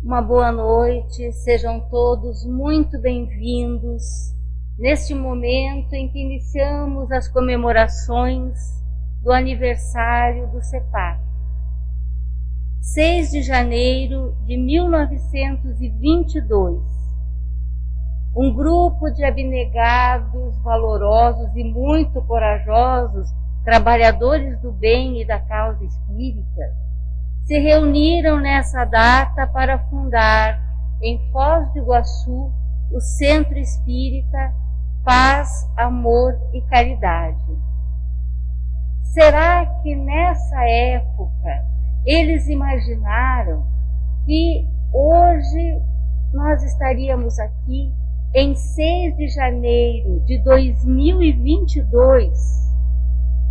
Uma boa noite, sejam todos muito bem-vindos neste momento em que iniciamos as comemorações do aniversário do CEPAC. 6 de janeiro de 1922. Um grupo de abnegados, valorosos e muito corajosos trabalhadores do bem e da causa espírita se reuniram nessa data para fundar em Foz do Iguaçu o Centro Espírita Paz, Amor e Caridade. Será que nessa época eles imaginaram que hoje nós estaríamos aqui em 6 de janeiro de 2022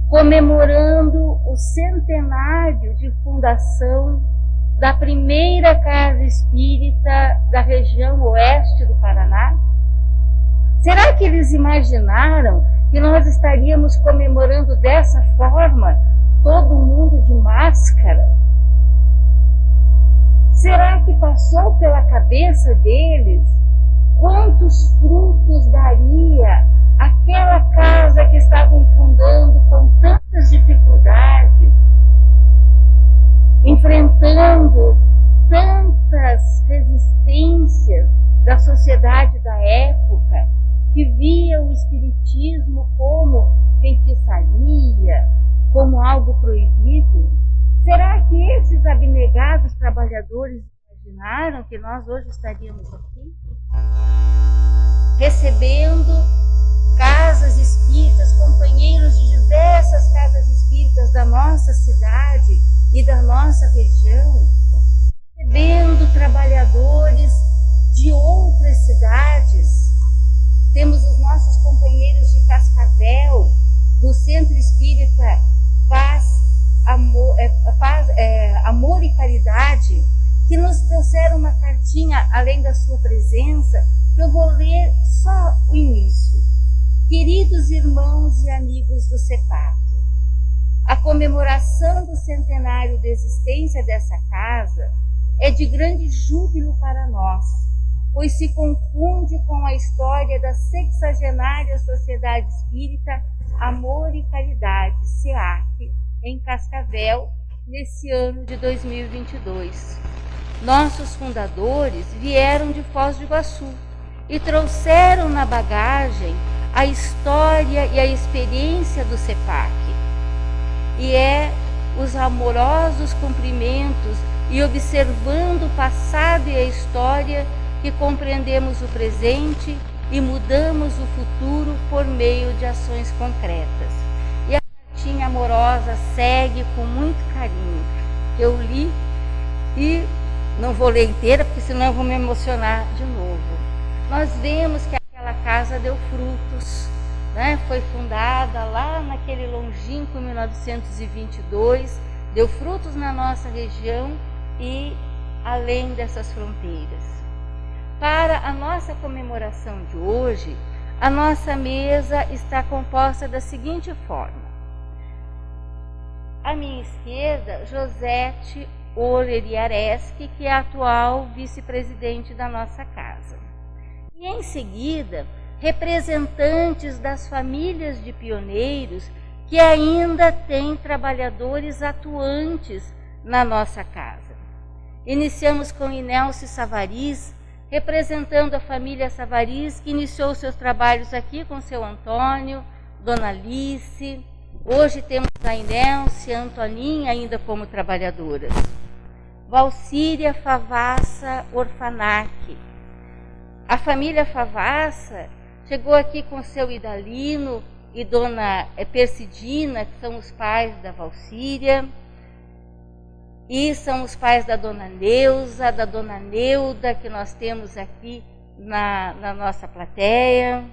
comemorando o centenário de fundação da primeira casa espírita da região oeste do Paraná? Será que eles imaginaram que nós estaríamos comemorando dessa forma, todo mundo de máscara? Será que passou pela cabeça deles quantos frutos daria aquela casa que estavam fundando com tantas dificuldades, enfrentando tantas resistências da sociedade da época, que via o espiritismo como feitiçaria, como algo proibido? Será que esses abnegados trabalhadores imaginaram que nós hoje estaríamos aqui? Recebendo casas espíritas, companheiros de diversas casas espíritas da nossa cidade e da nossa região, recebendo trabalhadores de outras cidades. Temos os nossos companheiros de Cascavel, do Centro Espírita Paz, Amor e Caridade, que nos trouxeram uma cartinha, além da sua presença, que eu vou ler só o início. Queridos irmãos e amigos do CEPAC, a comemoração do centenário de existência dessa casa é de grande júbilo para nós, pois se confunde com a história da 60ª Sociedade Espírita Amor e Caridade, SEAC, em Cascavel, nesse ano de 2022. Nossos fundadores vieram de Foz do Iguaçu e trouxeram na bagagem a história e a experiência do CEPAC. E é os amorosos cumprimentos e observando o passado e a história que compreendemos o presente e mudamos o futuro por meio de ações concretas. E a cartinha amorosa segue com muito carinho. Eu li e não vou ler inteira, porque senão eu vou me emocionar de novo. Nós vemos que aquela casa deu frutos, né? Foi fundada lá naquele longínquo 1922, deu frutos na nossa região e além dessas fronteiras. Para a nossa comemoração de hoje, a nossa mesa está composta da seguinte forma. À minha esquerda, Josete Oleriareschi, que é a atual vice-presidente da nossa casa. E em seguida, representantes das famílias de pioneiros que ainda têm trabalhadores atuantes na nossa casa. Iniciamos com Inelce Savariz, representando a família Savariz, que iniciou seus trabalhos aqui com seu Antônio, Dona Alice. Hoje temos a Inelce e a Antoninha ainda como trabalhadoras. Valcíria Favassa Orfanac. A família Favassa chegou aqui com seu Idalino e Dona Persidina, que são os pais da Valcíria, e são os pais da Dona Neuza, da Dona Neuda, que nós temos aqui na nossa plateia.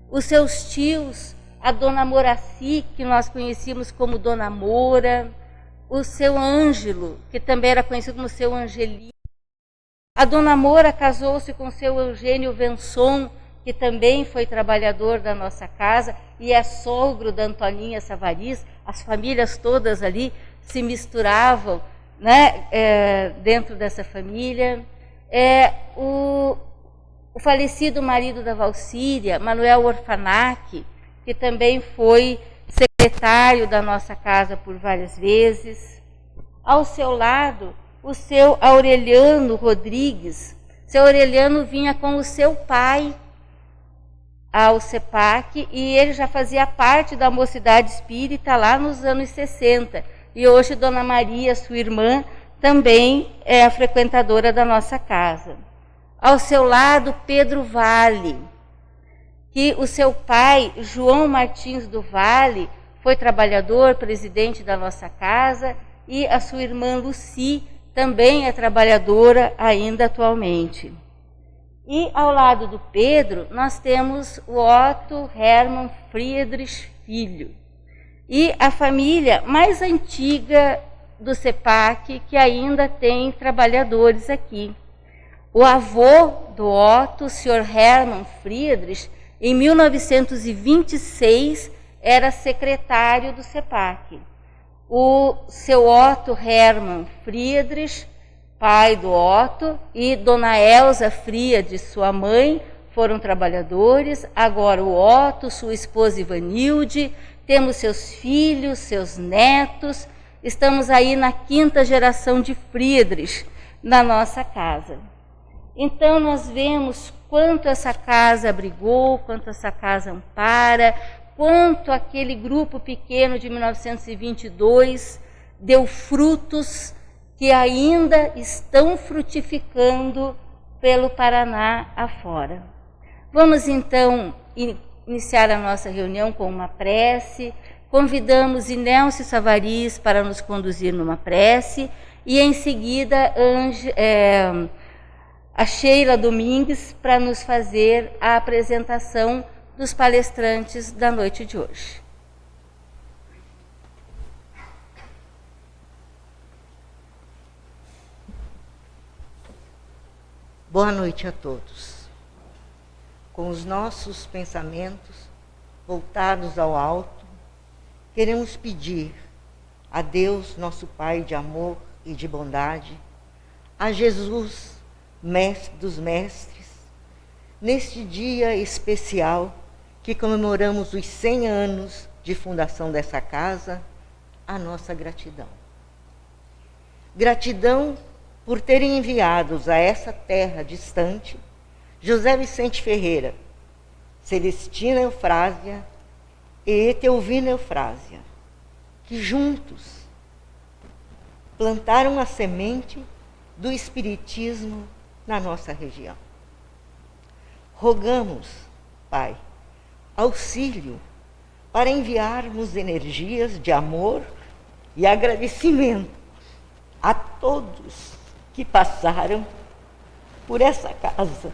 Os seus tios, a Dona Moraci, que nós conhecíamos como Dona Moura, o seu Ângelo, que também era conhecido como seu Angelino. A Dona Moura casou-se com seu Eugênio Venson, que também foi trabalhador da nossa casa e é sogro da Antoninha Savariz. As famílias todas ali se misturavam né, dentro dessa família. O falecido marido da Valcíria, Manuel Orfanac, que também foi secretário da nossa casa por várias vezes. Ao seu lado, o seu Aureliano Rodrigues. Seu Aureliano vinha com o seu pai ao CEPAC e ele já fazia parte da Mocidade Espírita lá nos anos 60. E hoje Dona Maria, sua irmã, também é a frequentadora da nossa casa. Ao seu lado, Pedro Vale, que o seu pai, João Martins do Vale, foi trabalhador, presidente da nossa casa, e a sua irmã Luci também é trabalhadora ainda atualmente. E ao lado do Pedro, nós temos o Otto Hermann Friedrich Filho, e a família mais antiga do CEPAC, que ainda tem trabalhadores aqui. O avô do Otto, o Sr. Hermann Friedrich, em 1926, era secretário do CEPAC. O seu Otto Hermann Friedrich, pai do Otto, e Dona Elza Friedrich, sua mãe, foram trabalhadores. Agora o Otto, sua esposa Ivanilde, temos seus filhos, seus netos. Estamos aí na 5ª geração de Friedrich na nossa casa. Então nós vemos quanto essa casa abrigou, quanto essa casa ampara, quanto aquele grupo pequeno de 1922 deu frutos que ainda estão frutificando pelo Paraná afora. Vamos então iniciar a nossa reunião com uma prece. Convidamos Inelce Savariz para nos conduzir numa prece e em seguida a Sheila Domingues para nos fazer a apresentação dos palestrantes da noite de hoje. Boa noite a todos. Com os nossos pensamentos voltados ao alto, queremos pedir a Deus, nosso Pai de amor e de bondade, a Jesus, Mestre dos Mestres, neste dia especial que comemoramos os 100 anos de fundação dessa casa, a nossa gratidão. Gratidão por terem enviados a essa terra distante José Vicente Ferreira, Celestina Eufrásia e Etelvina Eufrásia, que juntos plantaram a semente do Espiritismo na nossa região. Rogamos, Pai, auxílio para enviarmos energias de amor e agradecimento a todos que passaram por essa casa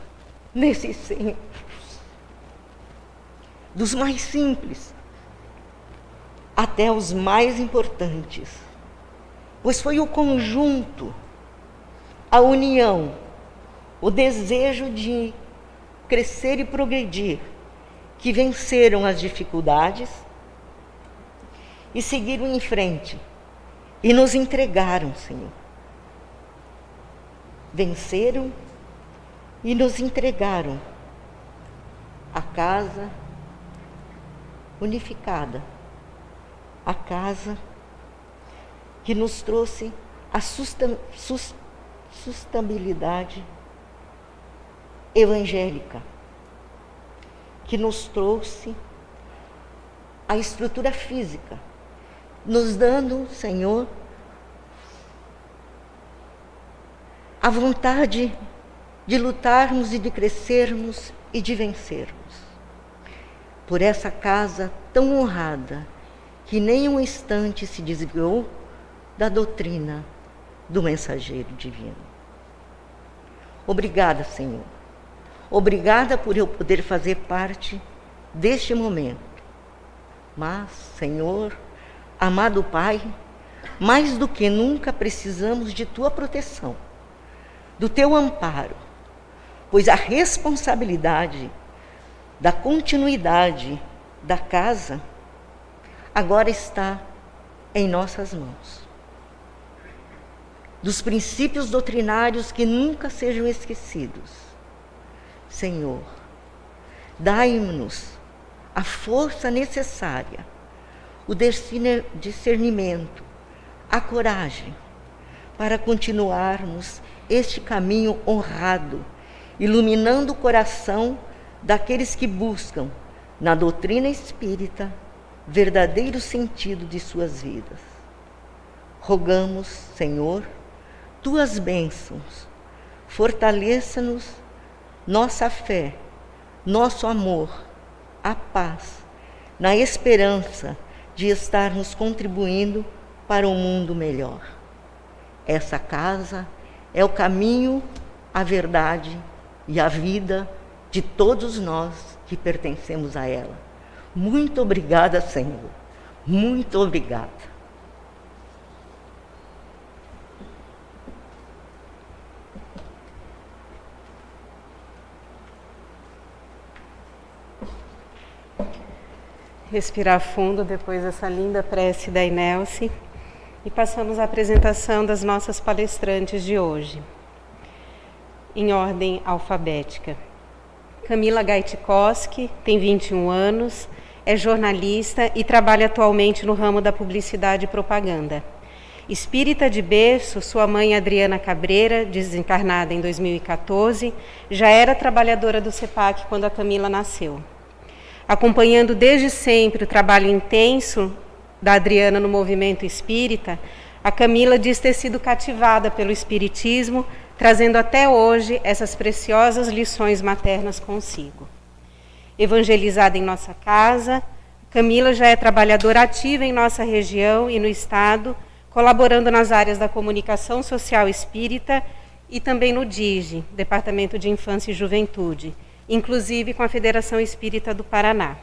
nesses 100 anos. Dos mais simples até os mais importantes, pois foi o conjunto, a união, o desejo de crescer e progredir que venceram as dificuldades e seguiram em frente e nos entregaram, Senhor. Venceram e nos entregaram a casa unificada, a casa que nos trouxe a sustentabilidade evangélica, que nos trouxe a estrutura física, nos dando, Senhor, a vontade de lutarmos e de crescermos e de vencermos. Por essa casa tão honrada, que nem um instante se desviou da doutrina do mensageiro divino. Obrigada, Senhor. Obrigada por eu poder fazer parte deste momento. Mas, Senhor, amado Pai, mais do que nunca precisamos de Tua proteção, do Teu amparo, pois a responsabilidade da continuidade da casa agora está em nossas mãos. dos princípios doutrinários que nunca sejam esquecidos. Senhor, dai-nos a força necessária, o discernimento, a coragem para continuarmos este caminho honrado, iluminando o coração daqueles que buscam, na doutrina espírita, verdadeiro sentido de suas vidas. Rogamos, Senhor, tuas bênçãos, fortaleça-nos nossa fé, nosso amor, a paz, na esperança de estarmos contribuindo para um mundo melhor. Essa casa é o caminho, a verdade e a vida de todos nós que pertencemos a ela. Muito obrigada, Senhor. Muito obrigada. Respirar fundo depois dessa linda prece da Inelce e passamos à apresentação das nossas palestrantes de hoje, em ordem alfabética. Camila Gaitkowski tem 21 anos, é jornalista e trabalha atualmente no ramo da publicidade e propaganda. Espírita de berço, sua mãe Adriana Cabreira, desencarnada em 2014, já era trabalhadora do CEPAC quando a Camila nasceu. Acompanhando desde sempre o trabalho intenso da Adriana no movimento espírita, a Camila diz ter sido cativada pelo espiritismo, trazendo até hoje essas preciosas lições maternas consigo. Evangelizada em nossa casa, Camila já é trabalhadora ativa em nossa região e no estado, colaborando nas áreas da comunicação social espírita e também no DIGE, Departamento de Infância e Juventude, inclusive com a Federação Espírita do Paraná,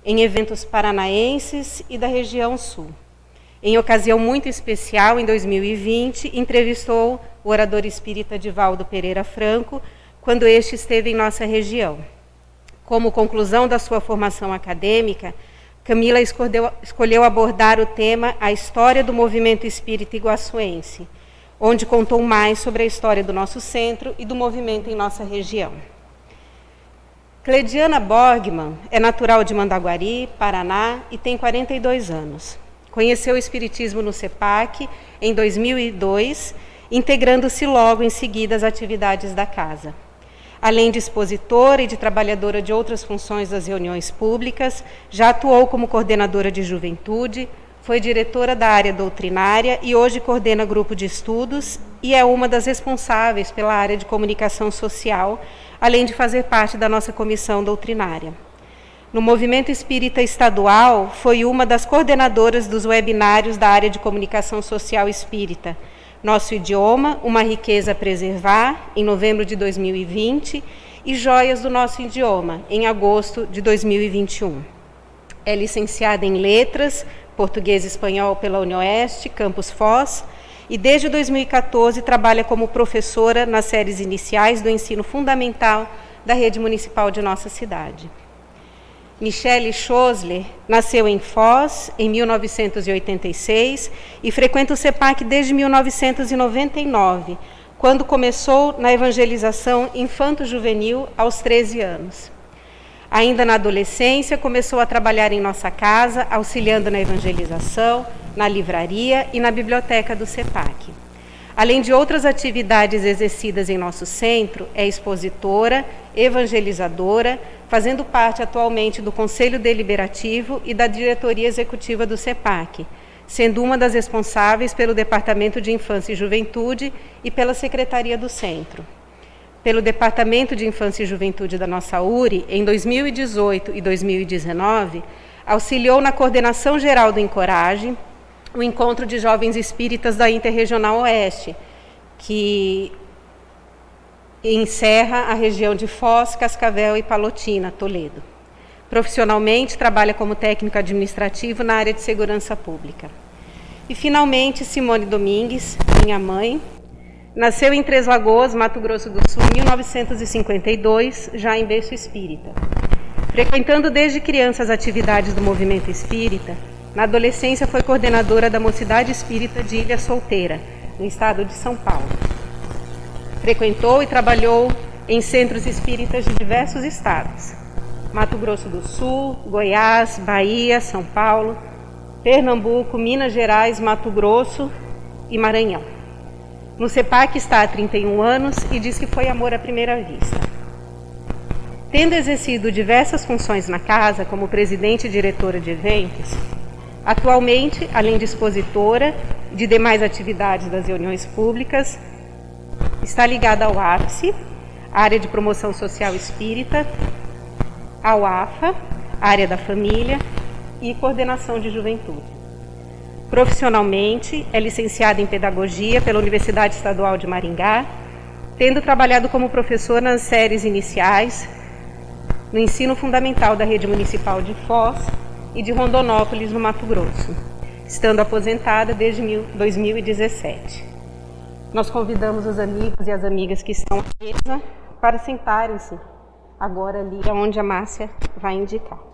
em eventos paranaenses e da região sul. Em ocasião muito especial, em 2020, entrevistou o orador espírita Divaldo Pereira Franco, quando este esteve em nossa região. Como conclusão da sua formação acadêmica, Camila escolheu abordar o tema A História do Movimento Espírita Iguaçuense, onde contou mais sobre a história do nosso centro e do movimento em nossa região. Cleidiana Borgman é natural de Mandaguari, Paraná, e tem 42 anos. Conheceu o Espiritismo no CEPAC em 2002, integrando-se logo em seguida às atividades da casa. Além de expositora e de trabalhadora de outras funções das reuniões públicas, já atuou como coordenadora de juventude, foi diretora da área doutrinária e hoje coordena grupo de estudos e é uma das responsáveis pela área de comunicação social, além de fazer parte da nossa comissão doutrinária. No Movimento Espírita Estadual, foi uma das coordenadoras dos webinários da área de comunicação social espírita, Nosso Idioma, uma riqueza a preservar, em novembro de 2020, e Joias do Nosso Idioma, em agosto de 2021. É licenciada em Letras, Português e Espanhol pela UniOeste, Campus Foz, e desde 2014 trabalha como professora nas séries iniciais do ensino fundamental da rede municipal de nossa cidade. Michele Schosler nasceu em Foz em 1986 e frequenta o CEPAC desde 1999, quando começou na evangelização infanto-juvenil aos 13 anos. Ainda na adolescência, começou a trabalhar em nossa casa, auxiliando na evangelização, na livraria e na biblioteca do CEPAC. Além de outras atividades exercidas em nosso centro, é expositora, evangelizadora, fazendo parte atualmente do Conselho Deliberativo e da diretoria executiva do CEPAC, sendo uma das responsáveis pelo Departamento de Infância e Juventude e pela Secretaria do Centro. Pelo Departamento de Infância e Juventude da nossa URI, em 2018 e 2019, auxiliou na coordenação geral do Encoraje, o Encontro de Jovens Espíritas da Interregional Oeste, que encerra a região de Foz, Cascavel e Palotina, Toledo. Profissionalmente, trabalha como técnico administrativo na área de segurança pública. E, finalmente, Simone Domingues, minha mãe, nasceu em Três Lagoas, Mato Grosso do Sul, em 1952, já em berço espírita. Frequentando desde criança as atividades do movimento espírita, na adolescência foi coordenadora da Mocidade Espírita de Ilha Solteira, no estado de São Paulo. Frequentou e trabalhou em centros espíritas de diversos estados: Mato Grosso do Sul, Goiás, Bahia, São Paulo, Pernambuco, Minas Gerais, Mato Grosso e Maranhão. No CEPAC está há 31 anos e diz que foi amor à primeira vista. Tendo exercido diversas funções na casa, como presidente e diretora de eventos, atualmente, além de expositora de demais atividades das reuniões públicas, está ligada ao APSE, área de promoção social espírita, ao AFA, área da família e coordenação de juventude. Profissionalmente, é licenciada em pedagogia pela Universidade Estadual de Maringá, tendo trabalhado como professora nas séries iniciais, no ensino fundamental da Rede Municipal de Foz e de Rondonópolis, no Mato Grosso, estando aposentada desde 2017. Nós convidamos os amigos e as amigas que estão à mesa para sentarem-se agora ali onde a Márcia vai indicar.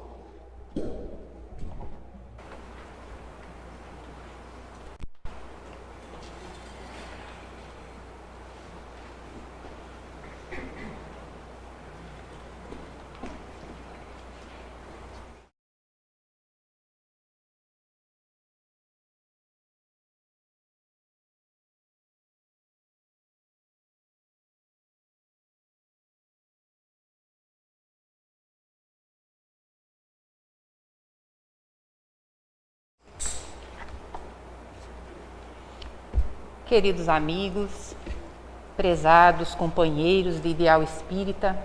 Queridos amigos, prezados companheiros de Ideal Espírita,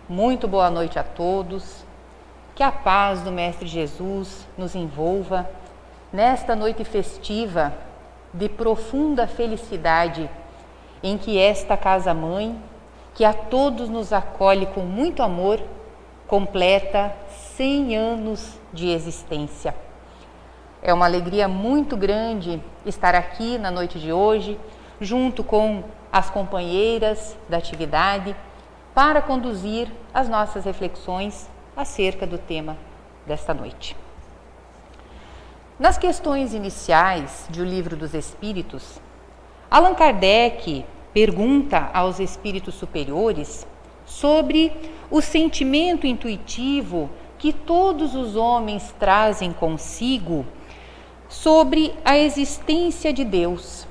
muito boa noite a todos. Que a paz do Mestre Jesus nos envolva nesta noite festiva de profunda felicidade em que esta casa-mãe, que a todos nos acolhe com muito amor, completa 100 anos de existência. É uma alegria muito grande estar aqui na noite de hoje, junto com as companheiras da atividade, para conduzir as nossas reflexões acerca do tema desta noite. Nas questões iniciais de O Livro dos Espíritos, Allan Kardec pergunta aos espíritos superiores sobre o sentimento intuitivo que todos os homens trazem consigo sobre a existência de Deus.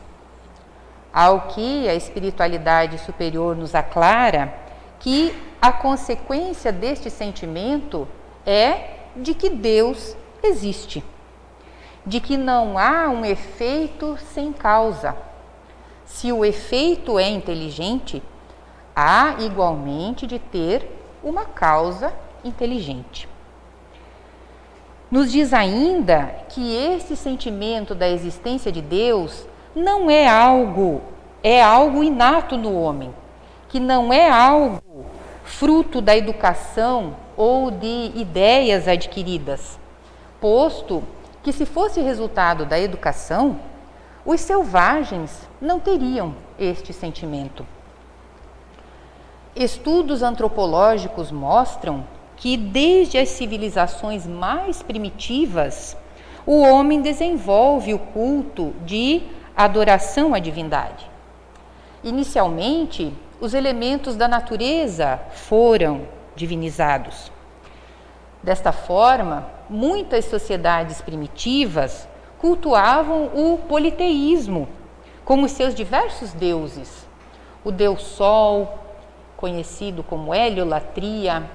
Ao que a espiritualidade superior nos aclara que a consequência deste sentimento é de que Deus existe, de que não há um efeito sem causa. Se o efeito é inteligente, há igualmente de ter uma causa inteligente. Nos diz ainda que esse sentimento da existência de Deus não é algo inato no homem, que não é algo fruto da educação ou de ideias adquiridas, posto que, se fosse resultado da educação, os selvagens não teriam este sentimento. Estudos antropológicos mostram que desde as civilizações mais primitivas, o homem desenvolve o culto de adoração à divindade. Inicialmente, os elementos da natureza foram divinizados. Desta forma, muitas sociedades primitivas cultuavam o politeísmo, com os seus diversos deuses. O deus Sol, conhecido como heliolatria,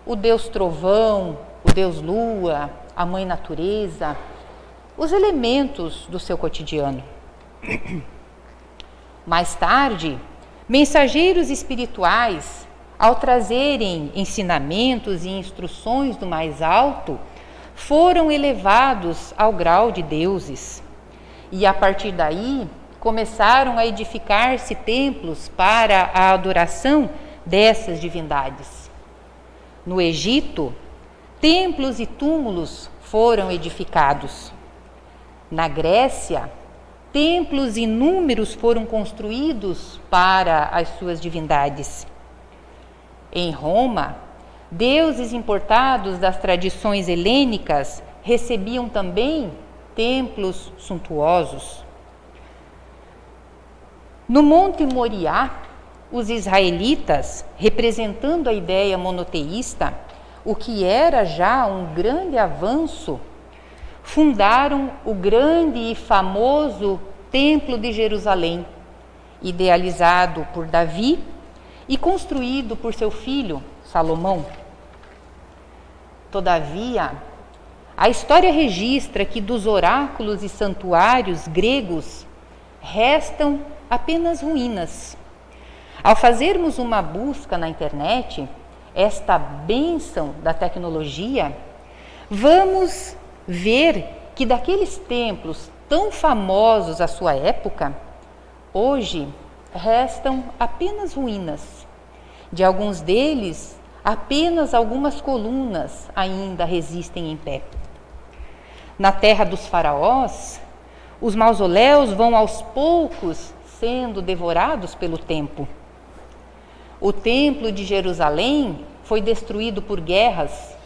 o deus Trovão, o deus Lua, a Mãe Natureza, os elementos do seu cotidiano. Mais tarde, mensageiros espirituais, ao trazerem ensinamentos e instruções do mais alto, foram elevados ao grau de deuses. E a partir daí, começaram a edificar-se templos para a adoração dessas divindades. No Egito, templos e túmulos foram edificados. Na Grécia, templos inúmeros foram construídos para as suas divindades. Em Roma, deuses importados das tradições helênicas recebiam também templos suntuosos. No Monte Moriá, os israelitas, representando a ideia monoteísta, o que era já um grande avanço, fundaram o grande e famoso Templo de Jerusalém, idealizado por Davi e construído por seu filho, Salomão. Todavia, a história registra que dos oráculos e santuários gregos restam apenas ruínas. Ao fazermos uma busca na internet, esta bênção da tecnologia, vamos ver que daqueles templos tão famosos à sua época, hoje restam apenas ruínas. De alguns deles, apenas algumas colunas ainda resistem em pé. Na terra dos faraós, os mausoléus vão aos poucos sendo devorados pelo tempo. O templo de Jerusalém foi destruído por guerras.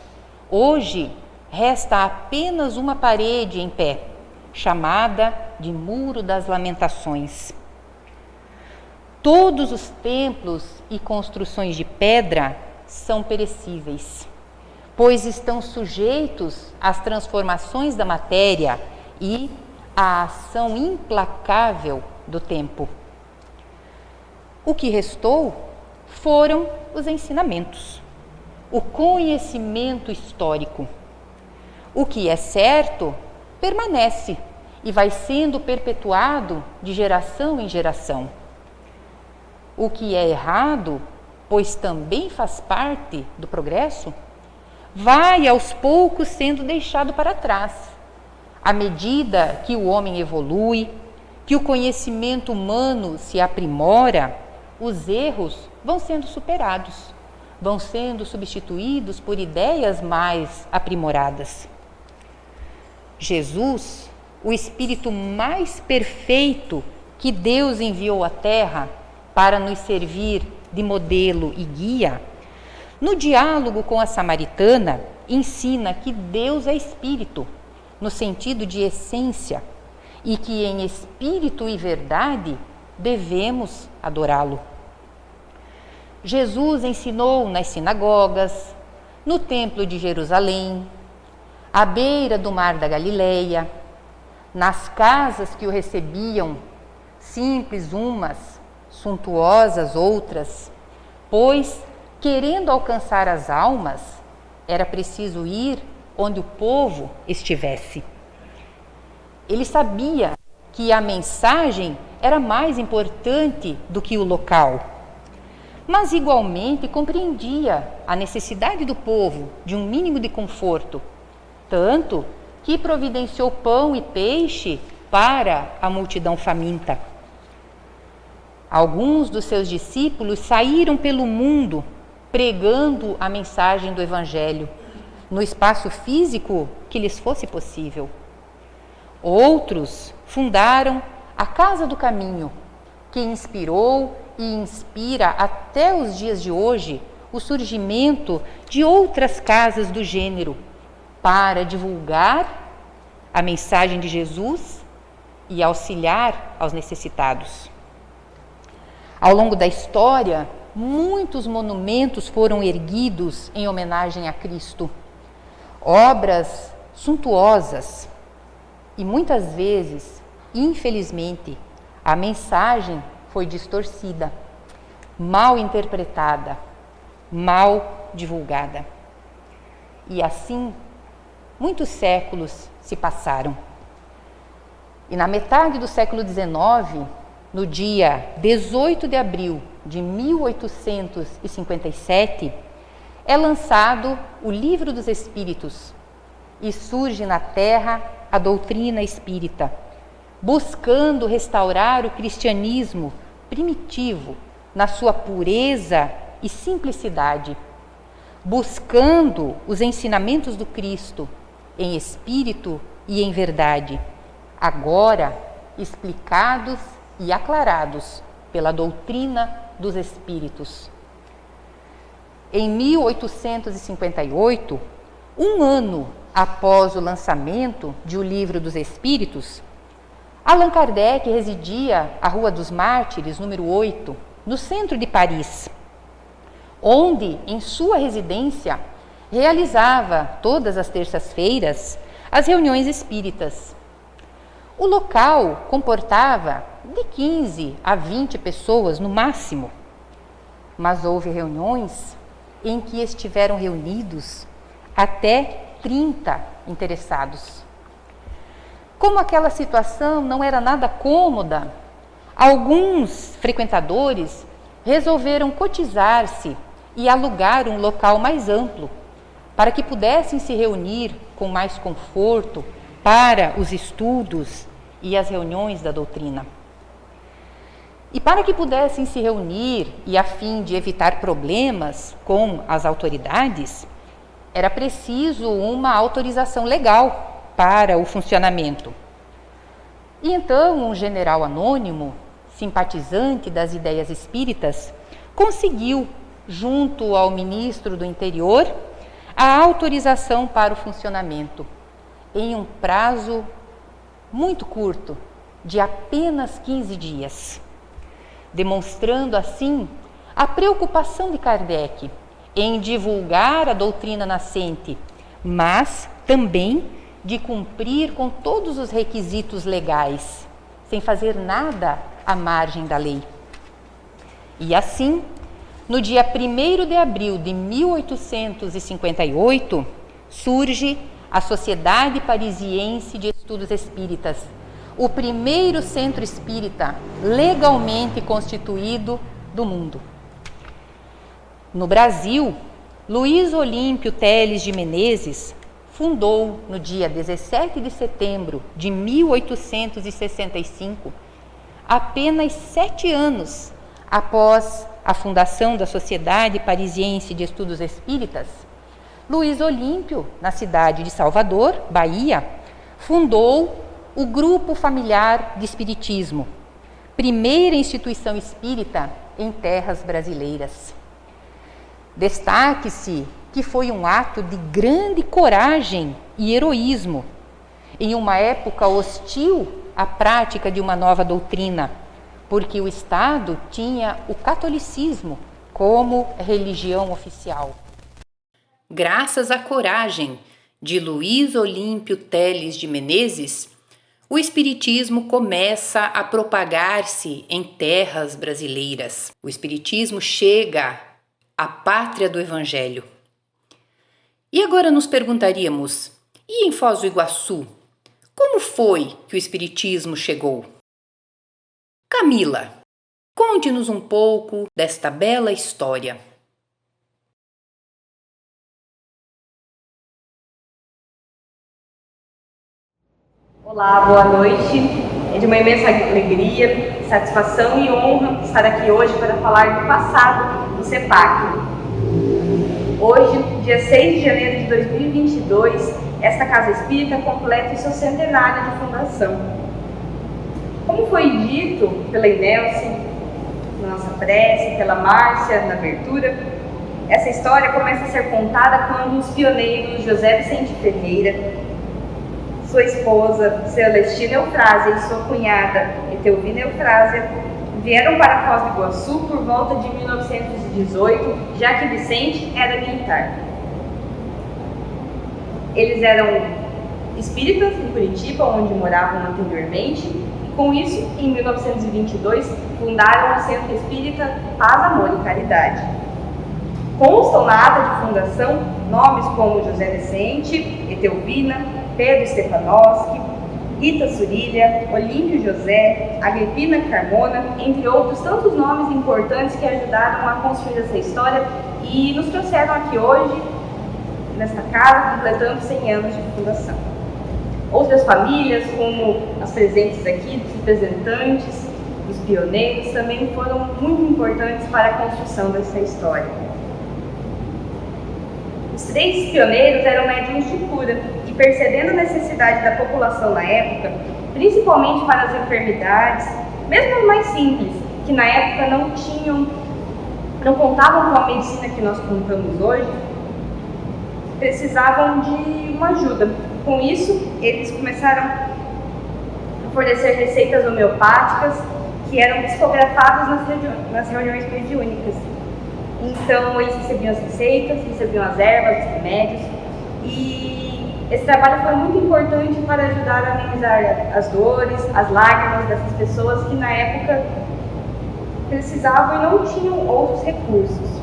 Hoje resta apenas uma parede em pé, chamada de Muro das Lamentações. Todos os templos e construções de pedra são perecíveis, pois estão sujeitos às transformações da matéria e à ação implacável do tempo. O que restou foram os ensinamentos, o conhecimento histórico. O que é certo permanece e vai sendo perpetuado de geração em geração. O que é errado, pois também faz parte do progresso, vai aos poucos sendo deixado para trás, à medida que o homem evolui, que o conhecimento humano se aprimora, os erros vão sendo superados, vão sendo substituídos por ideias mais aprimoradas. Jesus, o Espírito mais perfeito que Deus enviou à Terra para nos servir de modelo e guia, no diálogo com a samaritana, ensina que Deus é Espírito, no sentido de essência, e que em espírito e verdade devemos adorá-lo. Jesus ensinou nas sinagogas, no Templo de Jerusalém, à beira do Mar da Galileia, nas casas que o recebiam, simples umas, suntuosas outras, pois, querendo alcançar as almas, era preciso ir onde o povo estivesse. Ele sabia que a mensagem era mais importante do que o local, mas igualmente compreendia a necessidade do povo de um mínimo de conforto, tanto que providenciou pão e peixe para a multidão faminta. Alguns dos seus discípulos saíram pelo mundo pregando a mensagem do Evangelho, no espaço físico que lhes fosse possível. Outros fundaram a Casa do Caminho, que inspirou e inspira até os dias de hoje o surgimento de outras casas do gênero, para divulgar a mensagem de Jesus e auxiliar aos necessitados. Ao longo da história, muitos monumentos foram erguidos em homenagem a Cristo, obras suntuosas, e muitas vezes, infelizmente, a mensagem foi distorcida, mal interpretada, mal divulgada. E assim, muitos séculos se passaram. E na metade do século XIX, no dia 18 de abril de 1857, é lançado o Livro dos Espíritos e surge na Terra a doutrina espírita, buscando restaurar o cristianismo primitivo na sua pureza e simplicidade, buscando os ensinamentos do Cristo em espírito e em verdade, agora explicados e aclarados pela doutrina dos Espíritos. Em 1858, um ano após o lançamento de O Livro dos Espíritos, Allan Kardec residia à Rua dos Mártires, número 8, no centro de Paris, onde, em sua residência, realizava todas as terças-feiras as reuniões espíritas. O local comportava de 15 a 20 pessoas no máximo, mas houve reuniões em que estiveram reunidos até 30 interessados. Como aquela situação não era nada cômoda, alguns frequentadores resolveram cotizar-se e alugar um local mais amplo, para que pudessem se reunir com mais conforto para os estudos e as reuniões da doutrina. E para que pudessem se reunir e a fim de evitar problemas com as autoridades, era preciso uma autorização legal para o funcionamento. E então um general anônimo, simpatizante das ideias espíritas, conseguiu, junto ao ministro do Interior, a autorização para o funcionamento, em um prazo muito curto, de apenas 15 dias, demonstrando assim a preocupação de Kardec em divulgar a doutrina nascente, mas também de cumprir com todos os requisitos legais, sem fazer nada à margem da lei. E assim, no dia 1º de abril de 1858, surge a Sociedade Parisiense de Estudos Espíritas, o primeiro centro espírita legalmente constituído do mundo. No Brasil, Luiz Olímpio Teles de Menezes fundou, no dia 17 de setembro de 1865, apenas 7 anos após a fundação da Sociedade Parisiense de Estudos Espíritas, Luiz Olímpio, na cidade de Salvador, Bahia, fundou o Grupo Familiar de Espiritismo, primeira instituição espírita em terras brasileiras. Destaque-se que foi um ato de grande coragem e heroísmo, em uma época hostil à prática de uma nova doutrina, porque o Estado tinha o catolicismo como religião oficial. Graças à coragem de Luiz Olímpio Teles de Menezes, o Espiritismo começa a propagar-se em terras brasileiras. O Espiritismo chega à pátria do Evangelho. E agora nos perguntaríamos, e em Foz do Iguaçu, como foi que o Espiritismo chegou? Camila, conte-nos um pouco desta bela história. Olá, boa noite. É de uma imensa alegria, satisfação e honra estar aqui hoje para falar do passado do CEPAC. Hoje, dia 6 de janeiro de 2022, esta Casa Espírita completa o seu centenário de fundação. Como foi dito pela Inelce, na nossa prece, pela Márcia, na abertura, essa história começa a ser contada quando os pioneiros José Vicente Ferreira, sua esposa Celestina Eufrásia e sua cunhada Etelvina Eufrásia vieram para Foz do Iguaçu por volta de 1918, já que Vicente era militar. Eles eram espíritas em Curitiba, onde moravam anteriormente, e com isso, em 1922, fundaram o Centro Espírita Paz, Amor e Caridade. Constam na ata de fundação nomes como José Vicente, Etelvina, Pedro Stefanowski, Rita Surilha, Olímpio José, Agripina Carmona, entre outros tantos nomes importantes que ajudaram a construir essa história e nos trouxeram aqui hoje, nesta casa, completando 100 anos de fundação. Outras famílias, como as presentes aqui, dos representantes, dos pioneiros, também foram muito importantes para a construção dessa história. Os 3 pioneiros eram médiuns de cura e, percebendo a necessidade da população na época, principalmente para as enfermidades, mesmo as mais simples, que na época não contavam com a medicina que nós contamos hoje, precisavam de uma ajuda. Com isso, eles começaram a fornecer receitas homeopáticas que eram psicografadas nas reuniões mediúnicas. Então, eles recebiam as receitas, recebiam as ervas, os remédios, e esse trabalho foi muito importante para ajudar a amenizar as dores, as lágrimas dessas pessoas que na época precisavam e não tinham outros recursos.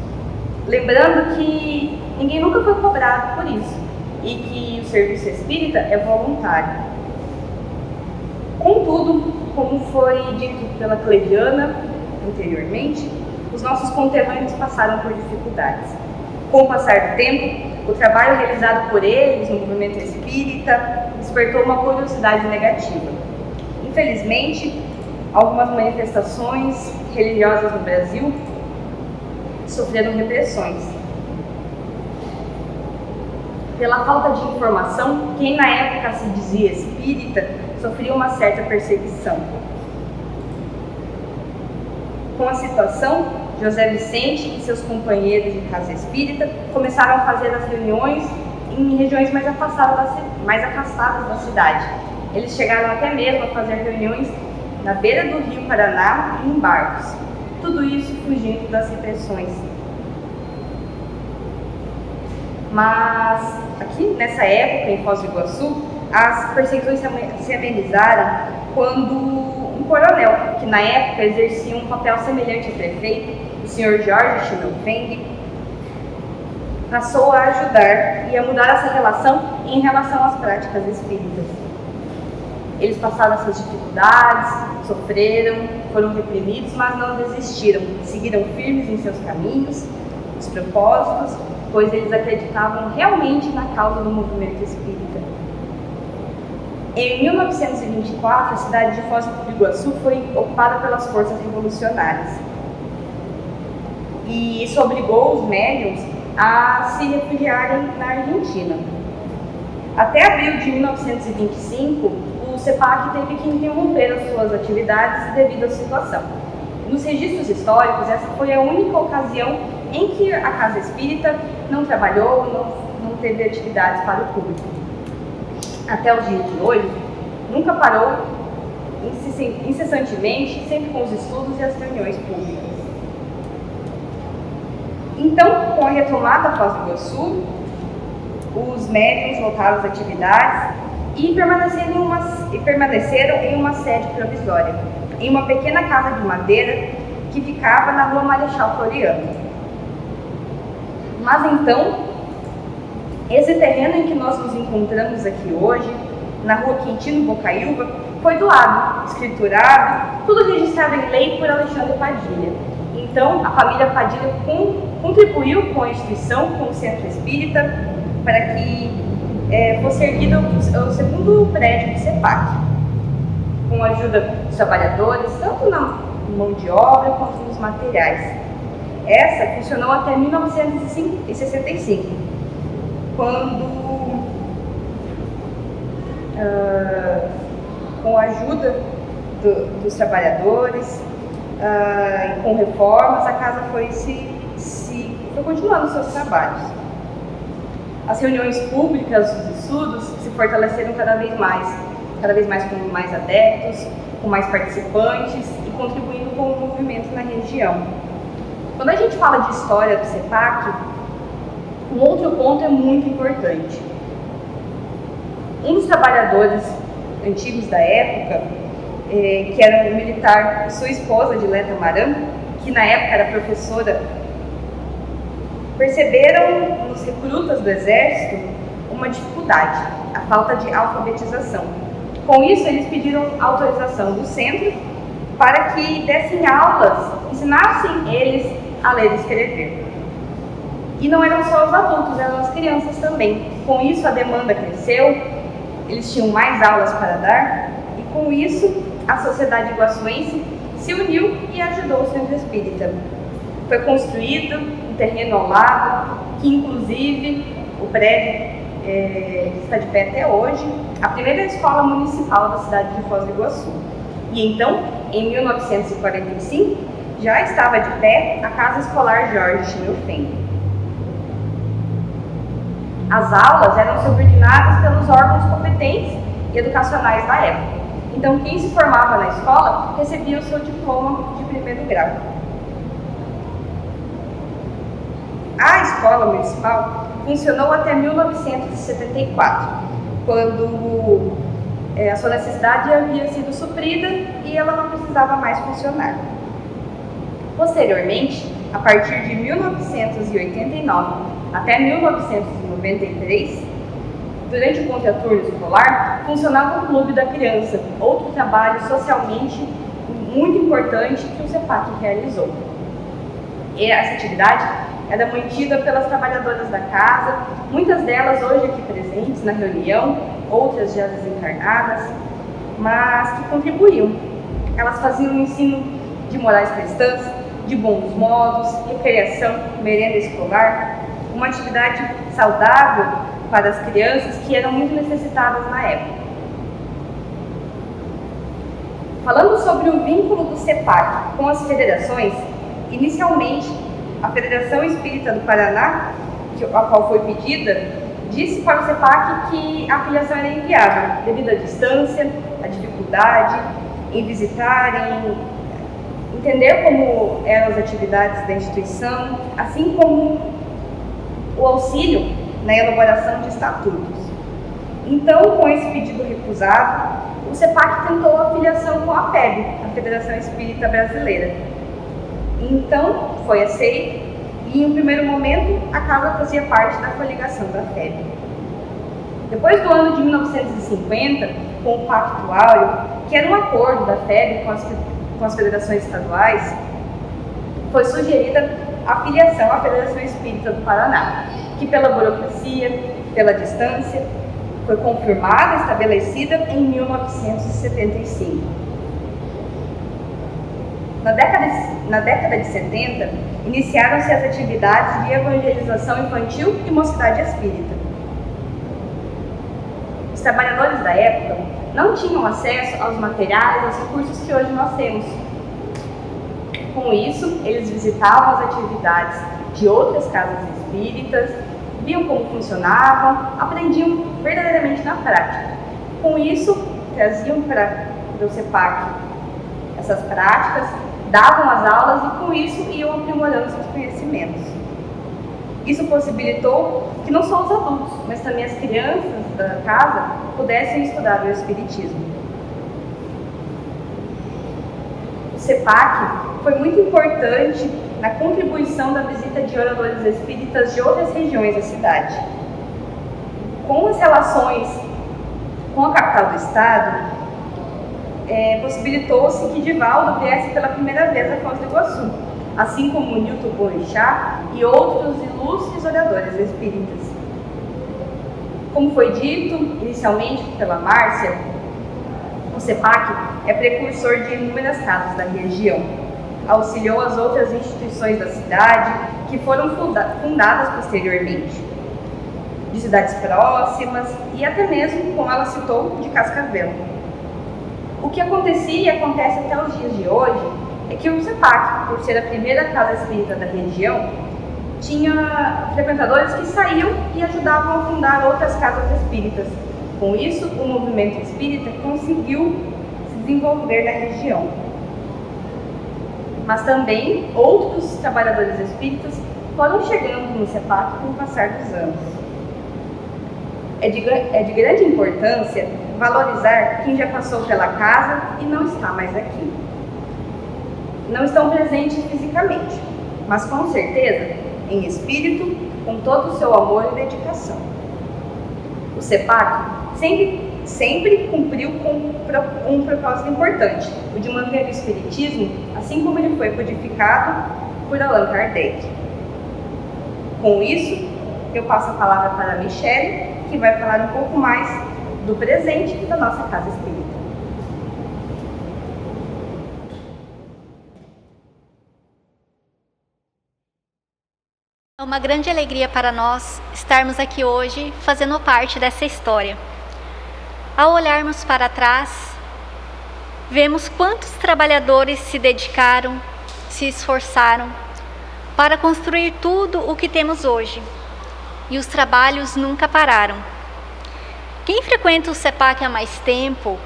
Lembrando que ninguém nunca foi cobrado por isso e que o serviço espírita é voluntário. Contudo, como foi dito pela Cleidiana anteriormente, os nossos conterrâneos passaram por dificuldades. Com o passar do tempo, o trabalho realizado por eles no movimento espírita despertou uma curiosidade negativa. Infelizmente, algumas manifestações religiosas no Brasil sofreram repressões. Pela falta de informação, quem na época se dizia espírita sofria uma certa perseguição. Com a situação, José Vicente e seus companheiros de casa espírita começaram a fazer as reuniões em regiões mais afastadas da cidade. Eles chegaram até mesmo a fazer reuniões na beira do rio Paraná e em barcos. Tudo isso fugindo das repressões. Mas aqui nessa época, em Foz do Iguaçu, as perseguições se amenizaram quando um coronel, que na época exercia um papel semelhante ao prefeito, o Sr. Jorge Schimmelfeng, passou a ajudar e a mudar essa relação em relação às práticas espíritas. Eles passaram essas dificuldades, sofreram, foram reprimidos, mas não desistiram, seguiram firmes em seus caminhos, os propósitos, pois eles acreditavam realmente na causa do movimento espírita. Em 1924, a cidade de Foz do Iguaçu foi ocupada pelas forças revolucionárias. E isso obrigou os médiuns a se refugiarem na Argentina. Até abril de 1925, o CEPAC teve que interromper as suas atividades devido à situação. Nos registros históricos, essa foi a única ocasião em que a Casa Espírita não trabalhou, não teve atividades para o público. Até os dias de hoje, nunca parou incessantemente, sempre com os estudos e as reuniões públicas. Então, com a retomada da Foz do Iguaçu, os médiuns voltaram às atividades e permaneceram em uma sede provisória, em uma pequena casa de madeira que ficava na Rua Marechal Floriano. Mas então, esse terreno em que nós nos encontramos aqui hoje, na Rua Quintino Bocaiúva, foi doado, escriturado, tudo registrado em lei por Alexandre Padilha. Então, a família Padilha contribuiu com a instituição, com o Centro Espírita, para que fosse erguido o segundo prédio do CEPAC, com a ajuda dos trabalhadores, tanto na mão de obra quanto nos materiais. Essa funcionou até 1965, quando, com a ajuda dos trabalhadores, com reformas, a casa foi continuando seus trabalhos. As reuniões públicas, os estudos se fortaleceram cada vez mais com mais adeptos, com mais participantes e contribuindo com o movimento na região. Quando a gente fala de história do CEPAC, um outro ponto é muito importante. Um dos trabalhadores antigos da época, que era um militar, sua esposa, Dileta Maran, que na época era professora, perceberam nos recrutas do Exército uma dificuldade, a falta de alfabetização. Com isso, eles pediram autorização do centro para que dessem aulas, ensinassem eles a ler e escrever. E não eram só os adultos, eram as crianças também. Com isso, a demanda cresceu, eles tinham mais aulas para dar, e com isso, a sociedade iguaçuense se uniu e ajudou o Centro Espírita. Foi construído um terreno ao lado, que inclusive o prédio está de pé até hoje, a primeira escola municipal da cidade de Foz do Iguaçu. E então, em 1945, já estava de pé a Casa Escolar Jorge Schimmelfeng. As aulas eram subordinadas pelos órgãos competentes e educacionais da época. Então, quem se formava na escola recebia o seu diploma de primeiro grau. A escola municipal funcionou até 1974, quando a sua necessidade havia sido suprida e ela não precisava mais funcionar. Posteriormente, a partir de 1989 até 1993, durante o contraturno escolar, funcionava o Clube da Criança, outro trabalho socialmente muito importante que o CEPAC realizou. E essa atividade era mantida pelas trabalhadoras da casa, muitas delas hoje aqui presentes na reunião, outras já desencarnadas, mas que contribuíam. Elas faziam o ensino de morais cristãs, de bons modos, recreação, merenda escolar, uma atividade saudável para as crianças que eram muito necessitadas na época. Falando sobre o vínculo do CEPAC com as federações, inicialmente a Federação Espírita do Paraná, a qual foi pedida, disse para o CEPAC que a filiação era inviável, devido à distância, à dificuldade em visitar, em entender como eram as atividades da instituição, assim como o auxílio na elaboração de estatutos. Então, com esse pedido recusado, o CEPAC tentou a filiação com a FEB, a Federação Espírita Brasileira. Então, foi aceito e, em um primeiro momento, a casa fazia parte da coligação da FEB. Depois do ano de 1950, com o Pacto Áureo, que era um acordo da FEB com as federações estaduais, foi sugerida a filiação à Federação Espírita do Paraná, que pela burocracia, pela distância, foi confirmada e estabelecida em 1975. Na década de 70, iniciaram-se as atividades de evangelização infantil e mocidade espírita. Os trabalhadores da época não tinham acesso aos materiais, aos recursos que hoje nós temos. Com isso, eles visitavam as atividades de outras casas espíritas, viam como funcionavam, aprendiam verdadeiramente na prática. Com isso, traziam para o CEPAC essas práticas, davam as aulas e com isso iam aprimorando seus conhecimentos. Isso possibilitou que não só os adultos, mas também as crianças da casa pudessem estudar o Espiritismo. O CEPAC foi muito importante na contribuição da visita de oradores espíritas de outras regiões da cidade. Com as relações com a capital do estado, possibilitou-se que Divaldo viesse pela primeira vez a Foz do Iguaçu, assim como Newton Boechat e outros ilustres oradores espíritas. Como foi dito inicialmente pela Márcia, o CEPAC é precursor de inúmeras casas da região. Auxiliou as outras instituições da cidade que foram fundadas posteriormente, de cidades próximas e até mesmo, como ela citou, de Cascavel. O que acontecia e acontece até os dias de hoje é que o CEPAC, por ser a primeira casa espírita da região, tinha frequentadores que saíam e ajudavam a fundar outras casas espíritas. Com isso, o movimento espírita conseguiu se desenvolver na região. Mas também outros trabalhadores espíritas foram chegando no CEPAC com o passar dos anos. É de grande importância valorizar quem já passou pela casa e não está mais aqui. Não estão presentes fisicamente, mas com certeza em espírito, com todo o seu amor e dedicação. O CEPAC sempre cumpriu com um propósito importante, o de manter o espiritismo assim como ele foi codificado por Allan Kardec. Com isso, eu passo a palavra para a Michele, que vai falar um pouco mais do presente da nossa casa espírita. É uma grande alegria para nós estarmos aqui hoje fazendo parte dessa história. Ao olharmos para trás, vemos quantos trabalhadores se dedicaram, se esforçaram para construir tudo o que temos hoje. E os trabalhos nunca pararam. Quem frequenta o CEPAC há mais tempo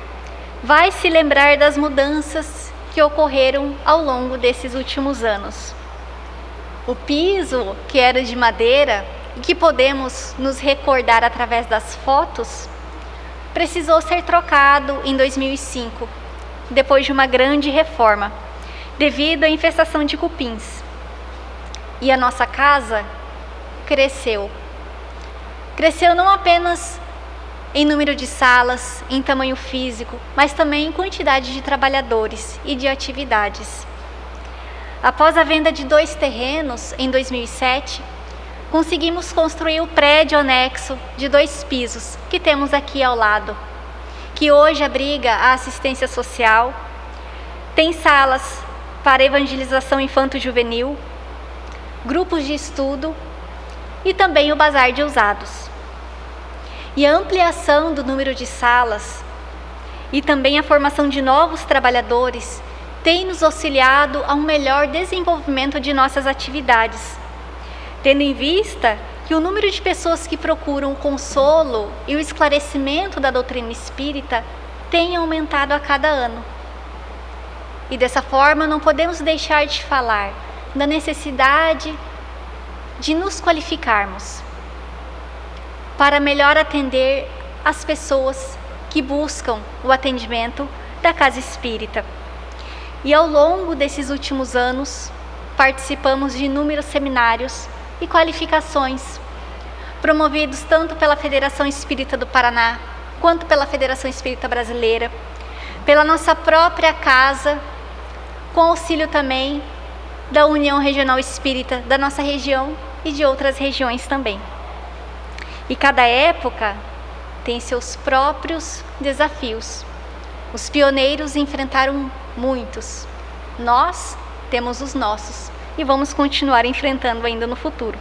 vai se lembrar das mudanças que ocorreram ao longo desses últimos anos. O piso, que era de madeira e que podemos nos recordar através das fotos, precisou ser trocado em 2005, depois de uma grande reforma, devido à infestação de cupins. E a nossa casa cresceu. Cresceu não apenas em número de salas, em tamanho físico, mas também em quantidade de trabalhadores e de atividades. Após a venda de 2 terrenos em 2007, conseguimos construir o prédio anexo de 2 pisos que temos aqui ao lado, que hoje abriga a assistência social, tem salas para evangelização infanto-juvenil, grupos de estudo e também o bazar de usados. E a ampliação do número de salas e também a formação de novos trabalhadores tem nos auxiliado a um melhor desenvolvimento de nossas atividades, tendo em vista que o número de pessoas que procuram o consolo e o esclarecimento da doutrina espírita tem aumentado a cada ano. E dessa forma não podemos deixar de falar da necessidade de nos qualificarmos para melhor atender as pessoas que buscam o atendimento da Casa Espírita. E ao longo desses últimos anos, participamos de inúmeros seminários e qualificações, promovidos tanto pela Federação Espírita do Paraná, quanto pela Federação Espírita Brasileira, pela nossa própria casa, com auxílio também da União Regional Espírita da nossa região e de outras regiões também. E cada época tem seus próprios desafios. Os pioneiros enfrentaram muitos. Nós temos os nossos e vamos continuar enfrentando ainda no futuro.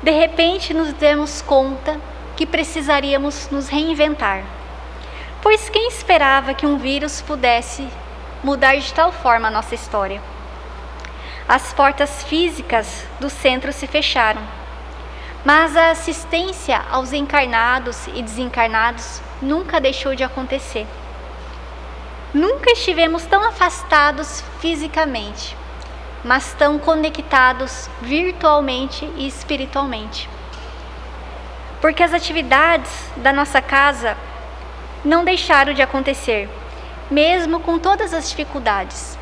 De repente nos demos conta que precisaríamos nos reinventar, pois quem esperava que um vírus pudesse mudar de tal forma a nossa história? As portas físicas do centro se fecharam, mas a assistência aos encarnados e desencarnados nunca deixou de acontecer. Nunca estivemos tão afastados fisicamente, mas tão conectados virtualmente e espiritualmente. Porque as atividades da nossa casa não deixaram de acontecer, mesmo com todas as dificuldades.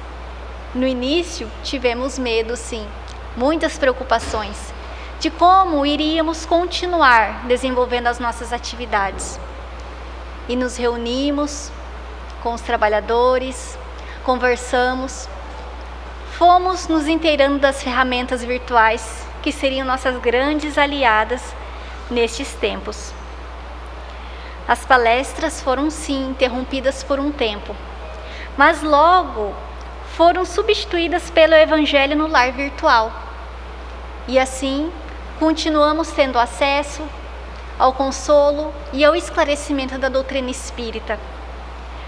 No início, tivemos medo, sim, muitas preocupações de como iríamos continuar desenvolvendo as nossas atividades. E nos reunimos com os trabalhadores, conversamos, fomos nos inteirando das ferramentas virtuais que seriam nossas grandes aliadas nestes tempos. As palestras foram sim interrompidas por um tempo, mas logo foram substituídas pelo Evangelho no Lar virtual. E assim, continuamos tendo acesso ao consolo e ao esclarecimento da doutrina espírita.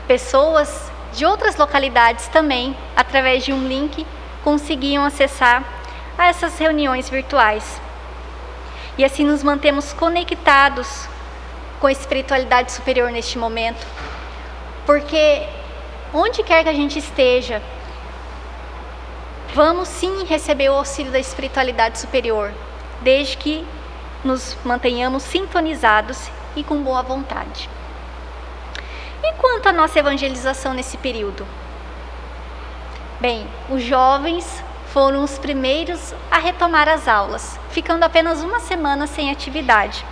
Pessoas de outras localidades também, através de um link, conseguiam acessar a essas reuniões virtuais. E assim nos mantemos conectados com a espiritualidade superior neste momento, porque onde quer que a gente esteja, vamos sim receber o auxílio da espiritualidade superior, desde que nos mantenhamos sintonizados e com boa vontade. E quanto à nossa evangelização nesse período? Bem, os jovens foram os primeiros a retomar as aulas, ficando apenas uma semana sem atividade.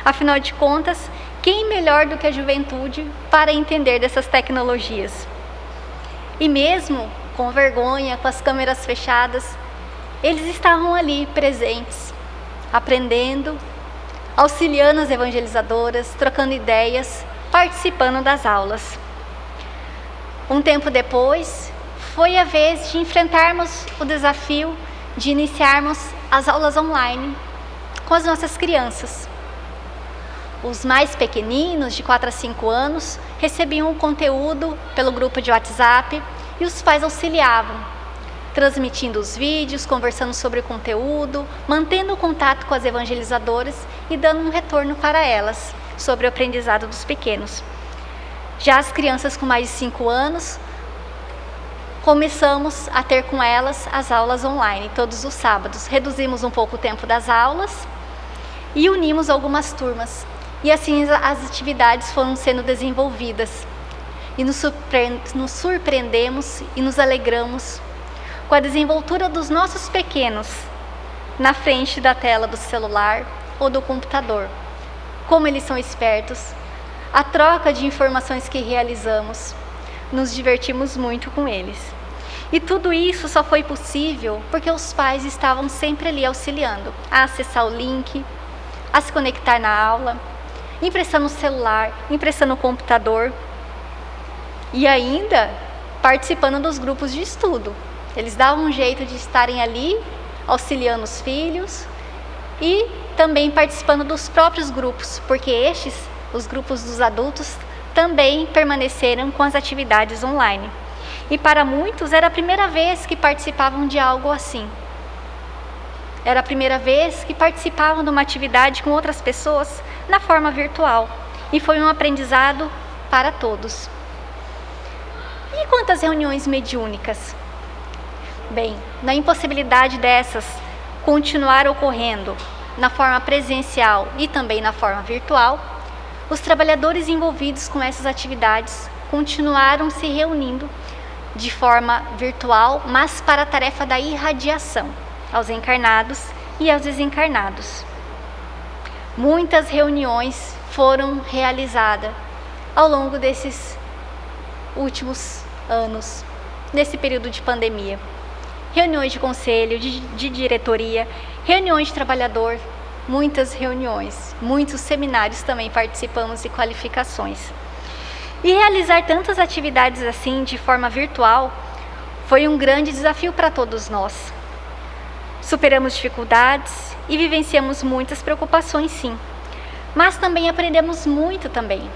Afinal de contas, quem melhor do que a juventude para entender dessas tecnologias? E mesmo com vergonha, com as câmeras fechadas, eles estavam ali presentes, aprendendo, auxiliando as evangelizadoras, trocando ideias, participando das aulas. Um tempo depois, foi a vez de enfrentarmos o desafio de iniciarmos as aulas online com as nossas crianças. Os mais pequeninos, de 4 a 5 anos, recebiam o conteúdo pelo grupo de WhatsApp e os pais auxiliavam, transmitindo os vídeos, conversando sobre o conteúdo, mantendo o contato com as evangelizadoras e dando um retorno para elas sobre o aprendizado dos pequenos. Já as crianças com mais de 5 anos, começamos a ter com elas as aulas online, todos os sábados. Reduzimos um pouco o tempo das aulas e unimos algumas turmas. E assim as atividades foram sendo desenvolvidas. E nos surpreendemos e nos alegramos com a desenvoltura dos nossos pequenos na frente da tela do celular ou do computador. Como eles são espertos, a troca de informações que realizamos, nos divertimos muito com eles. E tudo isso só foi possível porque os pais estavam sempre ali auxiliando a acessar o link, a se conectar na aula, emprestando o celular, emprestando o computador e ainda participando dos grupos de estudo. Eles davam um jeito de estarem ali auxiliando os filhos e também participando dos próprios grupos, porque os grupos dos adultos, também permaneceram com as atividades online. E para muitos era a primeira vez que participavam de algo assim. Era a primeira vez que participavam de uma atividade com outras pessoas na forma virtual. E foi um aprendizado para todos. E quantas reuniões mediúnicas? Bem, na impossibilidade dessas continuar ocorrendo na forma presencial e também na forma virtual, os trabalhadores envolvidos com essas atividades continuaram se reunindo de forma virtual, mas para a tarefa da irradiação aos encarnados e aos desencarnados. Muitas reuniões foram realizadas ao longo desses últimos anos, nesse período de pandemia. Reuniões de conselho, de diretoria, reuniões de trabalhador, muitas reuniões, muitos seminários também participamos e qualificações. E realizar tantas atividades assim de forma virtual foi um grande desafio para todos nós. Superamos dificuldades e vivenciamos muitas preocupações, sim. Mas também aprendemos muito também,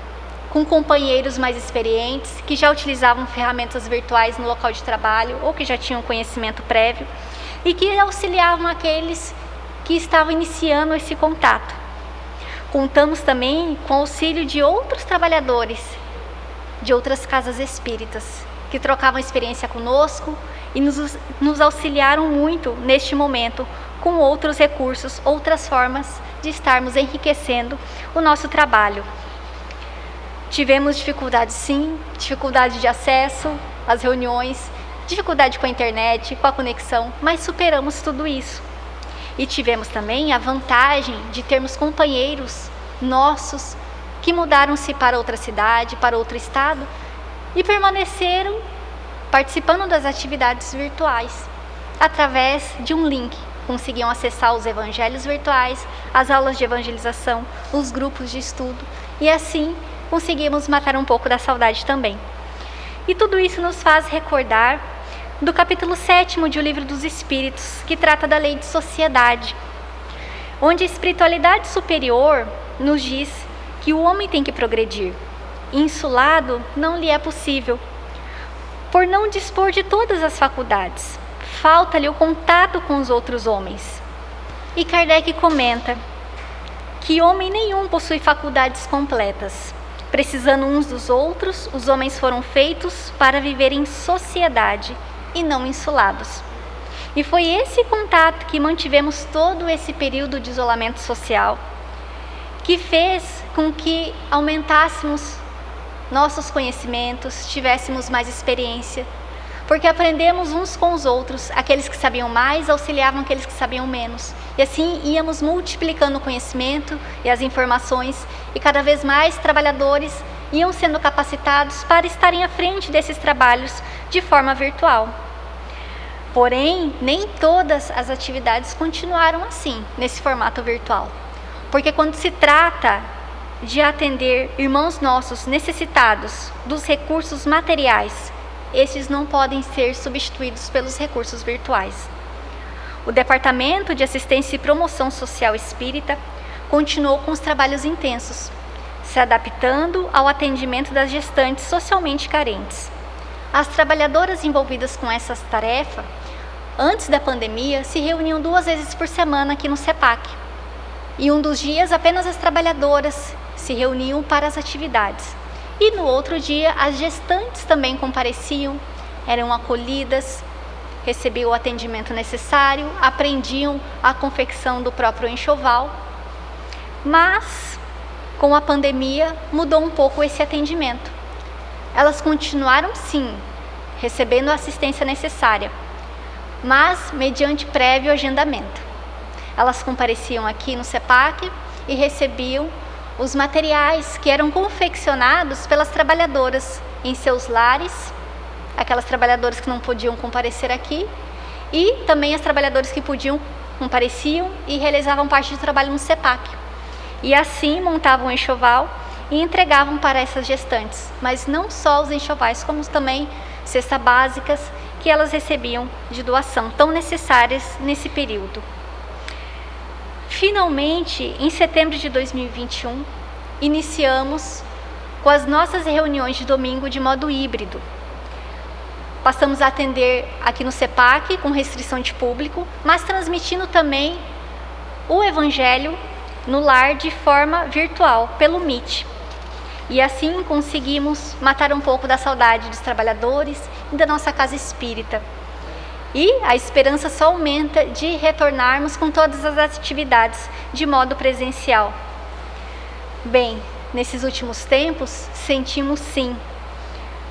com companheiros mais experientes que já utilizavam ferramentas virtuais no local de trabalho ou que já tinham conhecimento prévio e que auxiliavam aqueles que estavam iniciando esse contato. Contamos também com o auxílio de outros trabalhadores de outras casas espíritas que trocavam experiência conosco e nos auxiliaram muito neste momento com outros recursos, outras formas de estarmos enriquecendo o nosso trabalho. Tivemos dificuldades, sim, dificuldade de acesso às reuniões, dificuldade com a internet, com a conexão, mas superamos tudo isso. E tivemos também a vantagem de termos companheiros nossos que mudaram-se para outra cidade, para outro estado e permaneceram participando das atividades virtuais através de um link. Conseguiam acessar os evangelhos virtuais, as aulas de evangelização, os grupos de estudo e assim conseguimos matar um pouco da saudade também. E tudo isso nos faz recordar do capítulo 7º de O Livro dos Espíritos, que trata da lei de sociedade, onde a espiritualidade superior nos diz que o homem tem que progredir. Insulado não lhe é possível, por não dispor de todas as faculdades. Falta-lhe o contato com os outros homens. E Kardec comenta que homem nenhum possui faculdades completas. Precisando uns dos outros, os homens foram feitos para viver em sociedade e não insulados. E foi esse contato que mantivemos todo esse período de isolamento social, que fez com que aumentássemos nossos conhecimentos, tivéssemos mais experiência, porque aprendemos uns com os outros, aqueles que sabiam mais auxiliavam aqueles que sabiam menos, e assim íamos multiplicando o conhecimento e as informações, e cada vez mais trabalhadores iam sendo capacitados para estarem à frente desses trabalhos de forma virtual. Porém, nem todas as atividades continuaram assim, nesse formato virtual. Porque quando se trata de atender irmãos nossos necessitados dos recursos materiais, esses não podem ser substituídos pelos recursos virtuais. O Departamento de Assistência e Promoção Social Espírita continuou com os trabalhos intensos, se adaptando ao atendimento das gestantes socialmente carentes. As trabalhadoras envolvidas com essa tarefa, antes da pandemia, se reuniam 2 vezes por semana aqui no CEPAC. E um dos dias apenas as trabalhadoras se reuniam para as atividades. E no outro dia, as gestantes também compareciam, eram acolhidas, recebiam o atendimento necessário, aprendiam a confecção do próprio enxoval. Mas, com a pandemia, mudou um pouco esse atendimento. Elas continuaram, sim, recebendo a assistência necessária, mas mediante prévio agendamento. Elas compareciam aqui no CEPAC e recebiam os materiais que eram confeccionados pelas trabalhadoras em seus lares, aquelas trabalhadoras que não podiam comparecer aqui, e também as trabalhadoras que podiam, compareciam e realizavam parte do trabalho no CEPAC. E assim montavam o enxoval e entregavam para essas gestantes, mas não só os enxovais, como também cestas básicas que elas recebiam de doação, tão necessárias nesse período. Finalmente, em setembro de 2021, iniciamos com as nossas reuniões de domingo de modo híbrido. Passamos a atender aqui no CEPAC com restrição de público, mas transmitindo também o Evangelho no lar de forma virtual, pelo Meet. E assim conseguimos matar um pouco da saudade dos trabalhadores e da nossa casa espírita. E a esperança só aumenta de retornarmos com todas as atividades de modo presencial. Bem, nesses últimos tempos, sentimos sim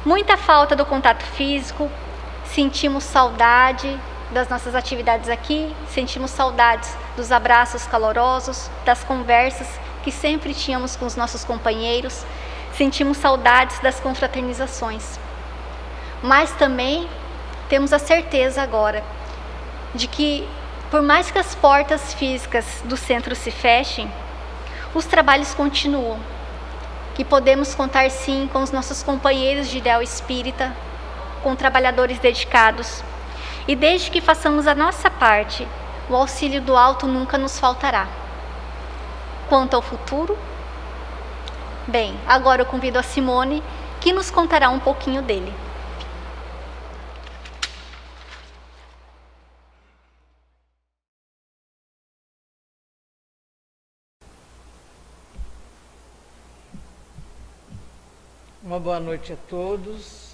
muita falta do contato físico, sentimos saudade das nossas atividades aqui, sentimos saudades dos abraços calorosos, das conversas que sempre tínhamos com os nossos companheiros, sentimos saudades das confraternizações. Mas também temos a certeza agora de que, por mais que as portas físicas do centro se fechem, os trabalhos continuam, que podemos contar sim com os nossos companheiros de ideal espírita, com trabalhadores dedicados, e desde que façamos a nossa parte, o auxílio do alto nunca nos faltará. Quanto ao futuro, bem, agora eu convido a Simone, que nos contará um pouquinho dele. Uma boa noite a todos.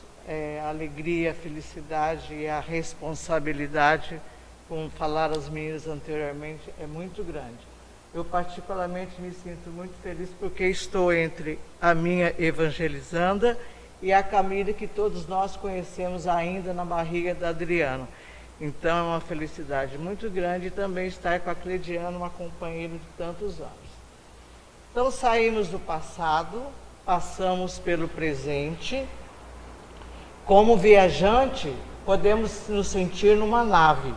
A alegria, a felicidade e a responsabilidade, como falaram as meninas anteriormente, é muito grande. Eu particularmente me sinto muito feliz porque estou entre a minha evangelizanda e a Camila, que todos nós conhecemos ainda na barriga da Adriana. Então é uma felicidade muito grande também estar com a Cleidiana, uma companheira de tantos anos. Então saímos do passado, passamos pelo presente. Como viajante, podemos nos sentir numa nave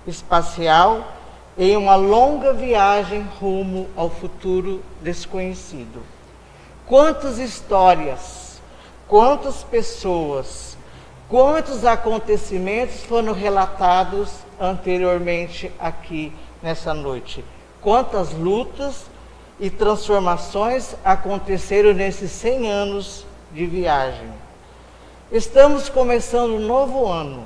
espacial em uma longa viagem rumo ao futuro desconhecido. Quantas histórias, quantas pessoas, quantos acontecimentos foram relatados anteriormente aqui nessa noite. Quantas lutas e transformações aconteceram nesses 100 anos de viagem. Estamos começando um novo ano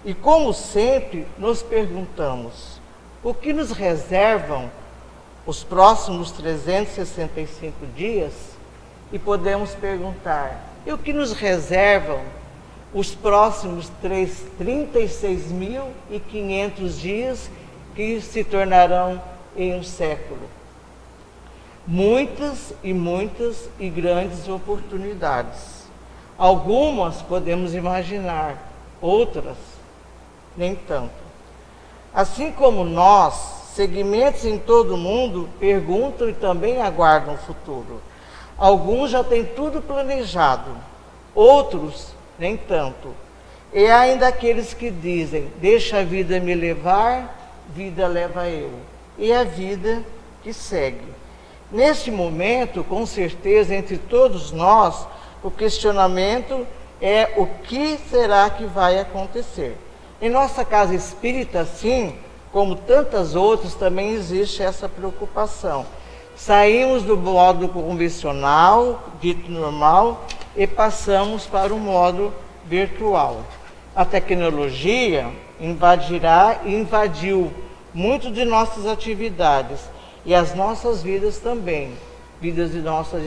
e, como sempre, nos perguntamos: o que nos reservam os próximos 365 dias? E podemos perguntar: e o que nos reservam os próximos 36.500 dias que se tornarão em um século? Muitas e grandes oportunidades. Algumas podemos imaginar, outras nem tanto. Assim como nós, segmentos em todo o mundo perguntam e também aguardam o futuro. Alguns já têm tudo planejado, outros nem tanto. E há ainda aqueles que dizem: deixa a vida me levar, vida leva eu. E a vida que segue. Neste momento, com certeza, entre todos nós, o questionamento é: o que será que vai acontecer? Em nossa casa espírita, assim como tantas outras, também existe essa preocupação. Saímos do modo convencional, dito normal, e passamos para o modo virtual. A tecnologia invadirá e invadiu muito de nossas atividades e as nossas vidas também, vidas de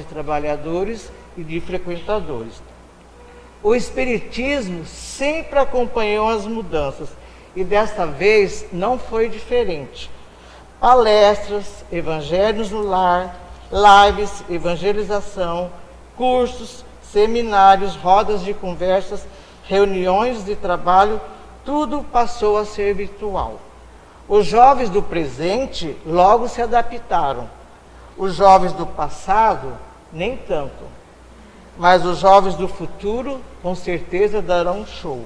trabalhadores e de frequentadores. O Espiritismo sempre acompanhou as mudanças e desta vez não foi diferente. Palestras, evangelhos no lar, lives, evangelização, cursos, seminários, rodas de conversas, reuniões de trabalho, tudo passou a ser virtual. Os jovens do presente logo se adaptaram. Os jovens do passado, nem tanto. Mas os jovens do futuro, com certeza, darão um show.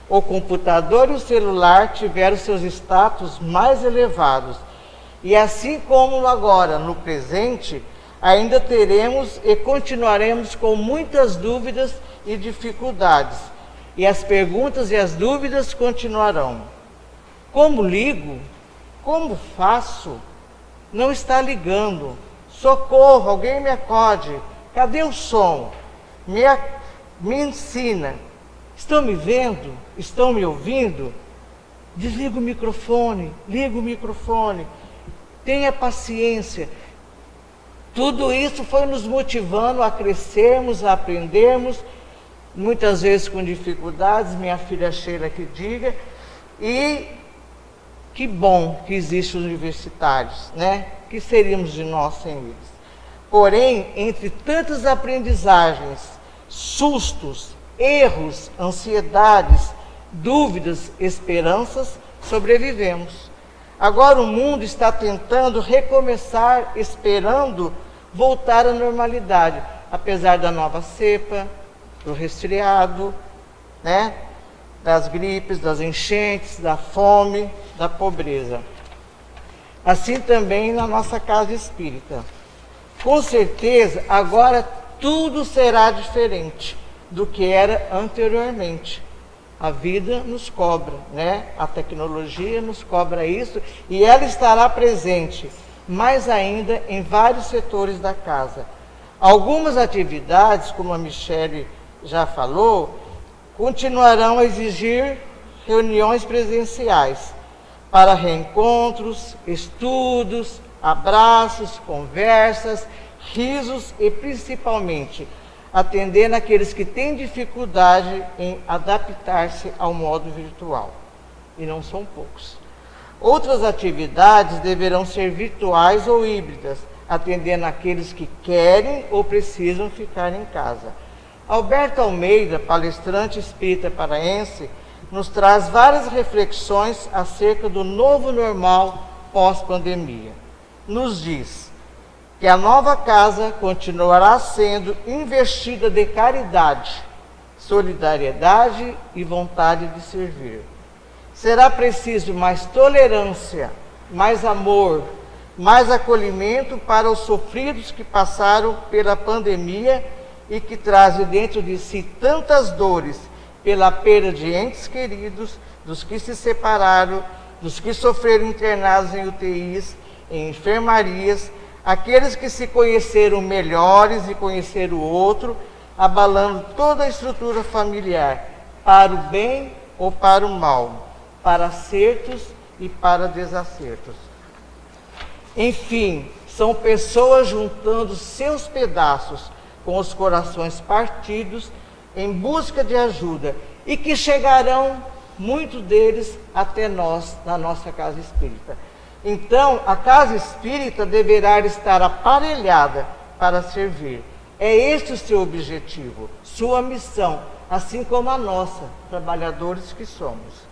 O computador e o celular tiveram seus status mais elevados. E assim como agora, no presente, ainda teremos e continuaremos com muitas dúvidas e dificuldades. E as perguntas e as dúvidas continuarão. Como ligo? Como faço? Não está ligando. Socorro, alguém me acode. Cadê o som? Me ensina. Estão me vendo? Estão me ouvindo? Desliga o microfone, liga o microfone. Tenha paciência. Tudo isso foi nos motivando a crescermos, a aprendermos, muitas vezes com dificuldades, minha filha Sheila que diga, e que bom que existem os universitários, né? Que seríamos de nós sem eles? Porém, entre tantas aprendizagens, sustos, erros, ansiedades, dúvidas, esperanças, sobrevivemos. Agora o mundo está tentando recomeçar, esperando voltar à normalidade, apesar da nova cepa, do resfriado, né? Das gripes, das enchentes, da fome, da pobreza. Assim também na nossa casa espírita. Com certeza, agora tudo será diferente do que era anteriormente. A vida nos cobra, né? A tecnologia nos cobra isso e ela estará presente, mais ainda em vários setores da casa. Algumas atividades, como a Michele já falou, continuarão a exigir reuniões presenciais para reencontros, estudos, abraços, conversas, risos e principalmente atender aqueles que têm dificuldade em adaptar-se ao modo virtual. E não são poucos. Outras atividades deverão ser virtuais ou híbridas, atendendo aqueles que querem ou precisam ficar em casa. Alberto Almeida, palestrante espírita paraense, nos traz várias reflexões acerca do novo normal pós-pandemia. Nos diz que a nova casa continuará sendo investida de caridade, solidariedade e vontade de servir. Será preciso mais tolerância, mais amor, mais acolhimento para os sofridos que passaram pela pandemia e que trazem dentro de si tantas dores pela perda de entes queridos, dos que se separaram, dos que sofreram internados em UTIs, em enfermarias, aqueles que se conheceram melhores e conheceram o outro, abalando toda a estrutura familiar, para o bem ou para o mal, para acertos e para desacertos. Enfim, são pessoas juntando seus pedaços com os corações partidos em busca de ajuda e que chegarão, muitos deles, até nós, na nossa casa espírita. Então, a casa espírita deverá estar aparelhada para servir. É este o seu objetivo, sua missão, assim como a nossa, trabalhadores que somos.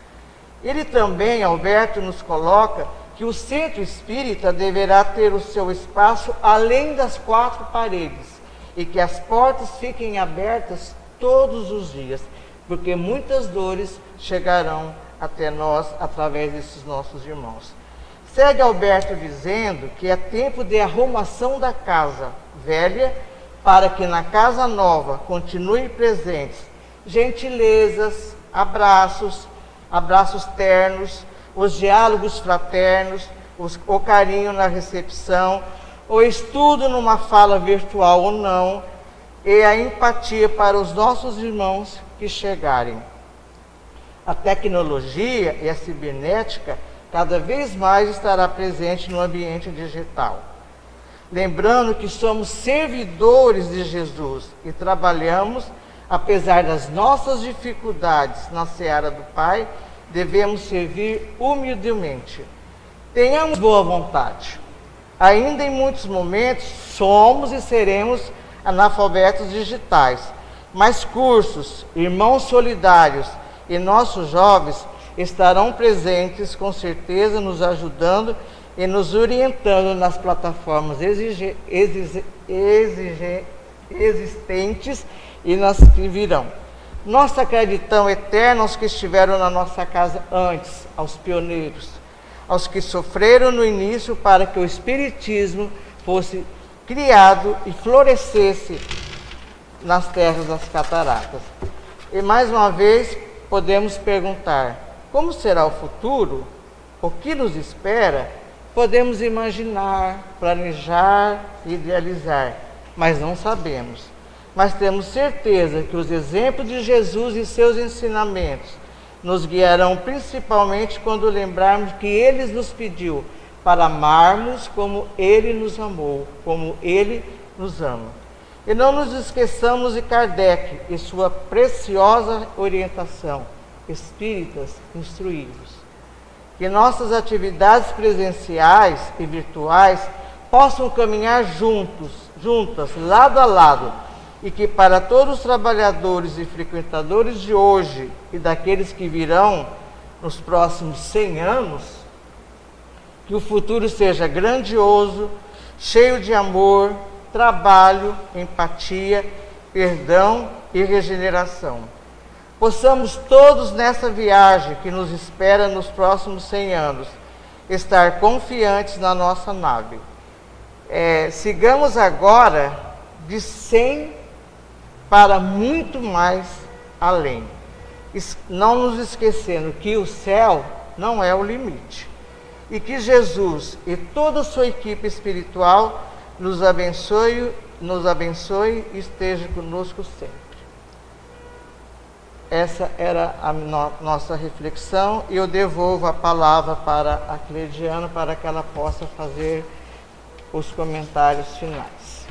Ele também, Alberto, nos coloca que o centro espírita deverá ter o seu espaço além das quatro paredes e que as portas fiquem abertas todos os dias, porque muitas dores chegarão até nós através desses nossos irmãos. Segue Alberto dizendo que é tempo de arrumação da casa velha para que na casa nova continue presentes gentilezas, abraços ternos, os diálogos fraternos, o carinho na recepção, o estudo numa fala virtual ou não, e a empatia para os nossos irmãos que chegarem. A tecnologia e a cibernética cada vez mais estará presente no ambiente digital. lembrando que somos servidores de Jesus e trabalhamos, apesar das nossas dificuldades na seara do Pai, devemos servir humildemente. Tenhamos boa vontade. Ainda em muitos momentos somos e seremos analfabetos digitais, mas cursos, irmãos solidários e nossos jovens estarão presentes, com certeza, nos ajudando e nos orientando nas plataformas existentes e nas que virão. Nossa gratidão eterna aos que estiveram na nossa casa antes, aos pioneiros, aos que sofreram no início para que o Espiritismo fosse criado e florescesse nas terras das cataratas. E mais uma vez podemos perguntar: como será o futuro? O que nos espera? Podemos imaginar, planejar e idealizar, mas não sabemos. Mas temos certeza que os exemplos de Jesus e seus ensinamentos nos guiarão, principalmente quando lembrarmos que Ele nos pediu para amarmos como Ele nos amou, como Ele nos ama. E não nos esqueçamos de Kardec e sua preciosa orientação: espíritas instruídos. Que nossas atividades presenciais e virtuais possam caminhar juntas, lado a lado, e que para todos os trabalhadores e frequentadores de hoje e daqueles que virão nos próximos 100 anos, que o futuro seja grandioso, cheio de amor, trabalho, empatia, perdão e regeneração. Possamos todos nessa viagem que nos espera nos próximos 100 anos, estar confiantes na nossa nave. Sigamos agora de 100 para muito mais além. Não nos esquecendo que o céu não é o limite. E que Jesus e toda a sua equipe espiritual nos abençoe e esteja conosco sempre. Essa era a nossa reflexão, e eu devolvo a palavra para a Cleidiana para que ela possa fazer os comentários finais.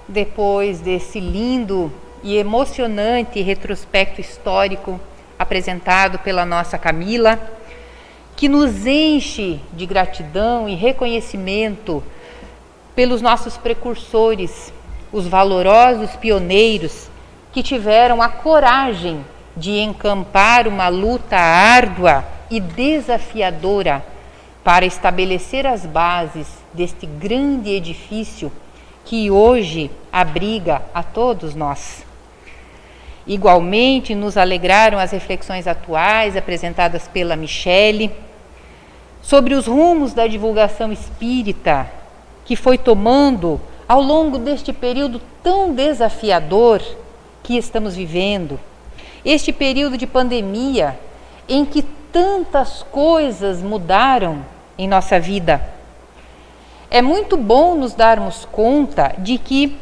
Depois desse lindo e emocionante retrospecto histórico apresentado pela nossa Camila, que nos enche de gratidão e reconhecimento pelos nossos precursores, os valorosos pioneiros que tiveram a coragem de encampar uma luta árdua e desafiadora para estabelecer as bases deste grande edifício que hoje abriga a todos nós. Igualmente, nos alegraram as reflexões atuais apresentadas pela Michele sobre os rumos da divulgação espírita que foi tomando ao longo deste período tão desafiador que estamos vivendo, este período de pandemia em que tantas coisas mudaram em nossa vida. É muito bom nos darmos conta de que,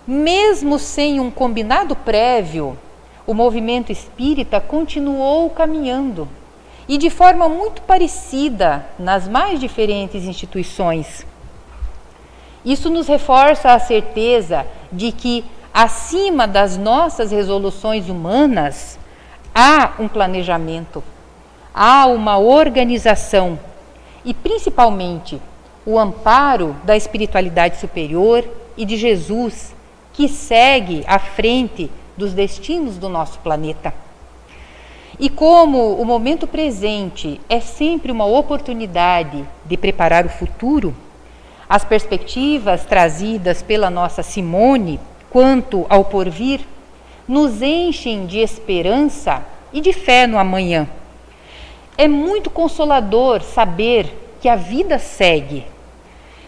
mesmo sem um combinado prévio, o movimento espírita continuou caminhando, e de forma muito parecida nas mais diferentes instituições. Isso nos reforça a certeza de que, acima das nossas resoluções humanas, há um planejamento, há uma organização e, principalmente, o amparo da espiritualidade superior e de Jesus, que segue à frente dos destinos do nosso planeta. E como o momento presente é sempre uma oportunidade de preparar o futuro, as perspectivas trazidas pela nossa Simone quanto ao porvir nos enchem de esperança e de fé no amanhã. É muito consolador saber que a vida segue,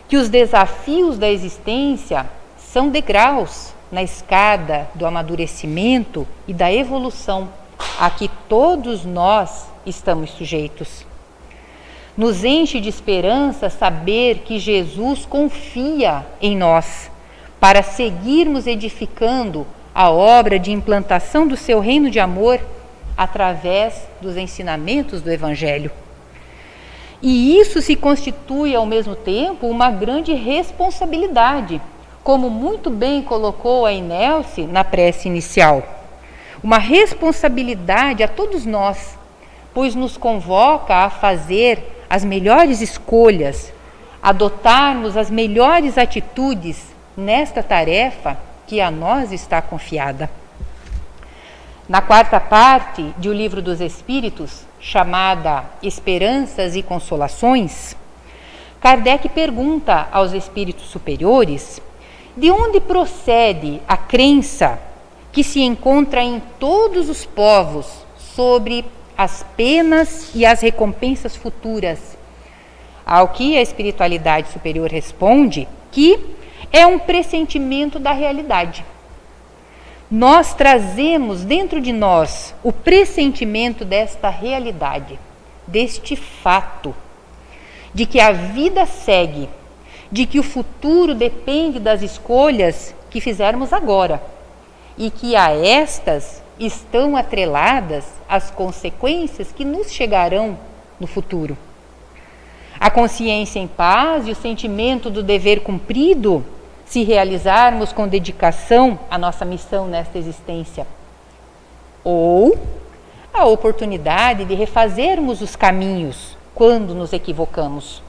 que os desafios da existência são degraus na escada do amadurecimento e da evolução a que todos nós estamos sujeitos. Nos enche de esperança saber que Jesus confia em nós para seguirmos edificando a obra de implantação do seu reino de amor através dos ensinamentos do Evangelho. E isso se constitui, ao mesmo tempo, uma grande responsabilidade, como muito bem colocou a Inelce na prece inicial. Uma responsabilidade a todos nós, pois nos convoca a fazer as melhores escolhas, adotarmos as melhores atitudes nesta tarefa que a nós está confiada. Na quarta parte de O Livro dos Espíritos, chamada Esperanças e Consolações, Kardec pergunta aos espíritos superiores de onde procede a crença que se encontra em todos os povos sobre as penas e as recompensas futuras. Ao que a espiritualidade superior responde que é um pressentimento da realidade. Nós trazemos dentro de nós o pressentimento desta realidade, deste fato, de que a vida segue, de que o futuro depende das escolhas que fizermos agora e que a estas estão atreladas as consequências que nos chegarão no futuro. A consciência em paz e o sentimento do dever cumprido, se realizarmos com dedicação a nossa missão nesta existência. Ou a oportunidade de refazermos os caminhos quando nos equivocamos.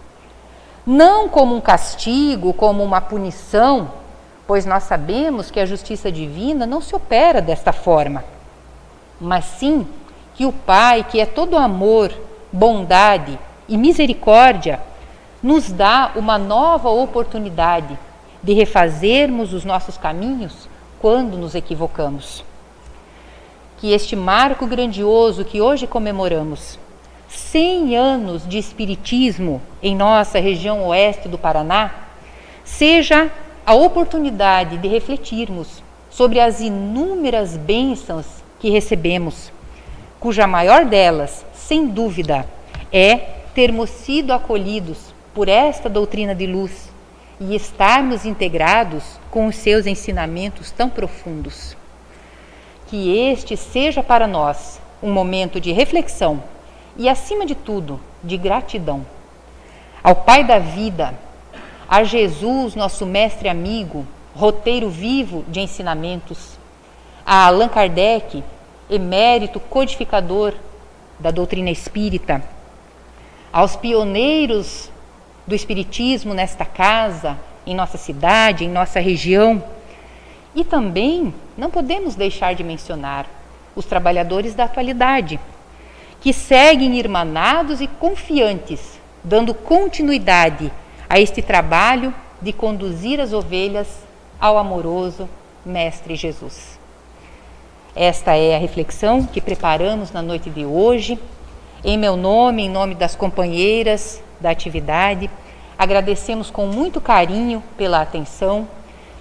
Não como um castigo, como uma punição, pois nós sabemos que a justiça divina não se opera desta forma, mas sim que o Pai, que é todo amor, bondade e misericórdia, nos dá uma nova oportunidade de refazermos os nossos caminhos quando nos equivocamos. Que este marco grandioso que hoje comemoramos, 100 anos de Espiritismo em nossa região oeste do Paraná, seja a oportunidade de refletirmos sobre as inúmeras bênçãos que recebemos, cuja maior delas, sem dúvida, é termos sido acolhidos por esta doutrina de luz e estarmos integrados com os seus ensinamentos tão profundos. Que este seja para nós um momento de reflexão e, acima de tudo, de gratidão ao Pai da vida, a Jesus, nosso mestre amigo, roteiro vivo de ensinamentos, a Allan Kardec, emérito codificador da doutrina espírita, aos pioneiros do espiritismo nesta casa, em nossa cidade, em nossa região. E também não podemos deixar de mencionar os trabalhadores da atualidade, que seguem irmanados e confiantes, dando continuidade a este trabalho de conduzir as ovelhas ao amoroso Mestre Jesus. Esta é a reflexão que preparamos na noite de hoje. Em meu nome, em nome das companheiras da atividade, agradecemos com muito carinho pela atenção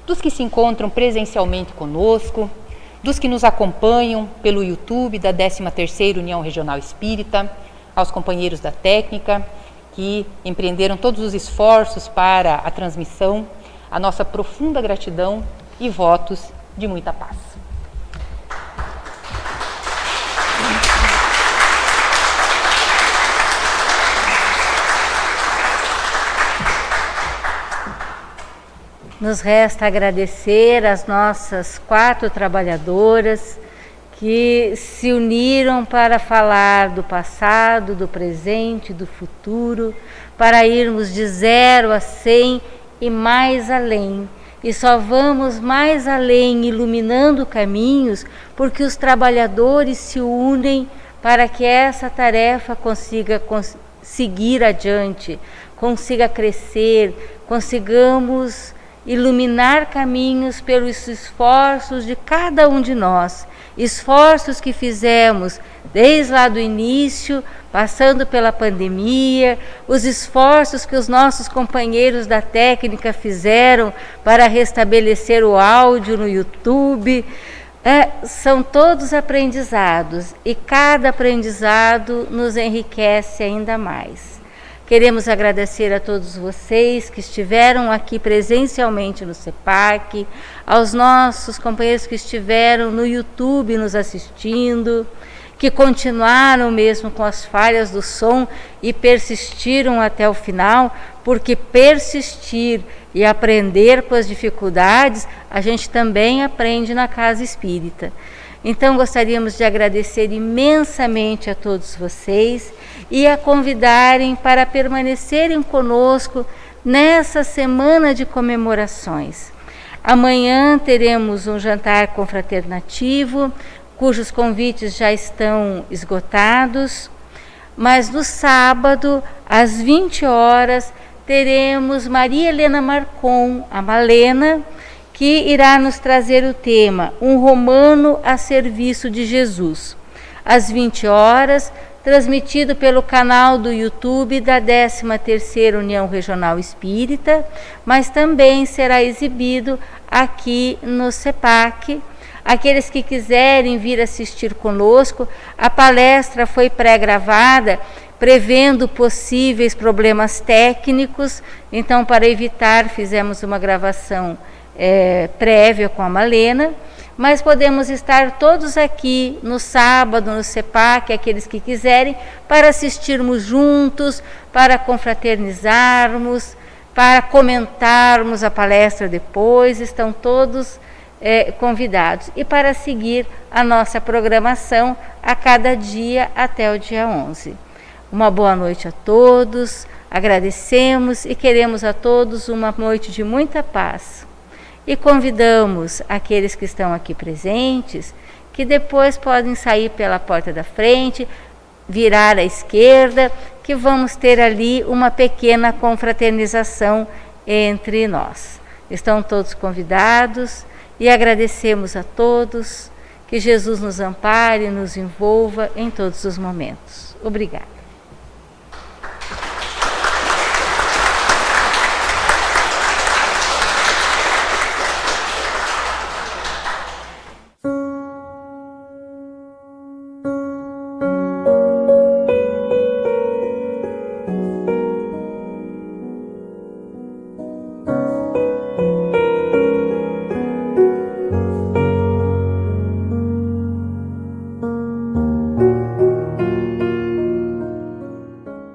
dos que se encontram presencialmente conosco, dos que nos acompanham pelo YouTube da 13ª União Regional Espírita, aos companheiros da técnica que empreenderam todos os esforços para a transmissão, a nossa profunda gratidão e votos de muita paz. Nos resta agradecer às nossas 4 trabalhadoras que se uniram para falar do passado, do presente, do futuro, para irmos de 0 a 100 e mais além. E só vamos mais além, iluminando caminhos, porque os trabalhadores se unem para que essa tarefa consiga seguir adiante, consiga crescer, consigamos iluminar caminhos pelos esforços de cada um de nós, esforços que fizemos desde lá do início, passando pela pandemia, os esforços que os nossos companheiros da técnica fizeram para restabelecer o áudio no YouTube, são todos aprendizados e cada aprendizado nos enriquece ainda mais. Queremos agradecer a todos vocês que estiveram aqui presencialmente no CEPAC, aos nossos companheiros que estiveram no YouTube nos assistindo, que continuaram mesmo com as falhas do som e persistiram até o final, porque persistir e aprender com as dificuldades, a gente também aprende na casa espírita. Então, gostaríamos de agradecer imensamente a todos vocês e a convidarem para permanecerem conosco nessa semana de comemorações. Amanhã teremos um jantar confraternativo, cujos convites já estão esgotados, mas no sábado, às 20 horas, teremos Maria Helena Marcon, a Malena, que irá nos trazer o tema Um Romano a Serviço de Jesus. Às 20 horas, transmitido pelo canal do YouTube da 13ª União Regional Espírita, mas também será exibido aqui no CEPAC. Aqueles que quiserem vir assistir conosco, a palestra foi pré-gravada, prevendo possíveis problemas técnicos, então, para evitar, fizemos uma gravação prévia com a Malena, mas podemos estar todos aqui no sábado, no CEPAC, aqueles que quiserem, para assistirmos juntos, para confraternizarmos, para comentarmos a palestra depois, estão todos convidados, e para seguir a nossa programação a cada dia até o dia 11. Uma boa noite a todos, agradecemos e queremos a todos uma noite de muita paz. E convidamos aqueles que estão aqui presentes, que depois podem sair pela porta da frente, virar à esquerda, que vamos ter ali uma pequena confraternização entre nós. Estão todos convidados e agradecemos a todos, que Jesus nos ampare e nos envolva em todos os momentos. Obrigada.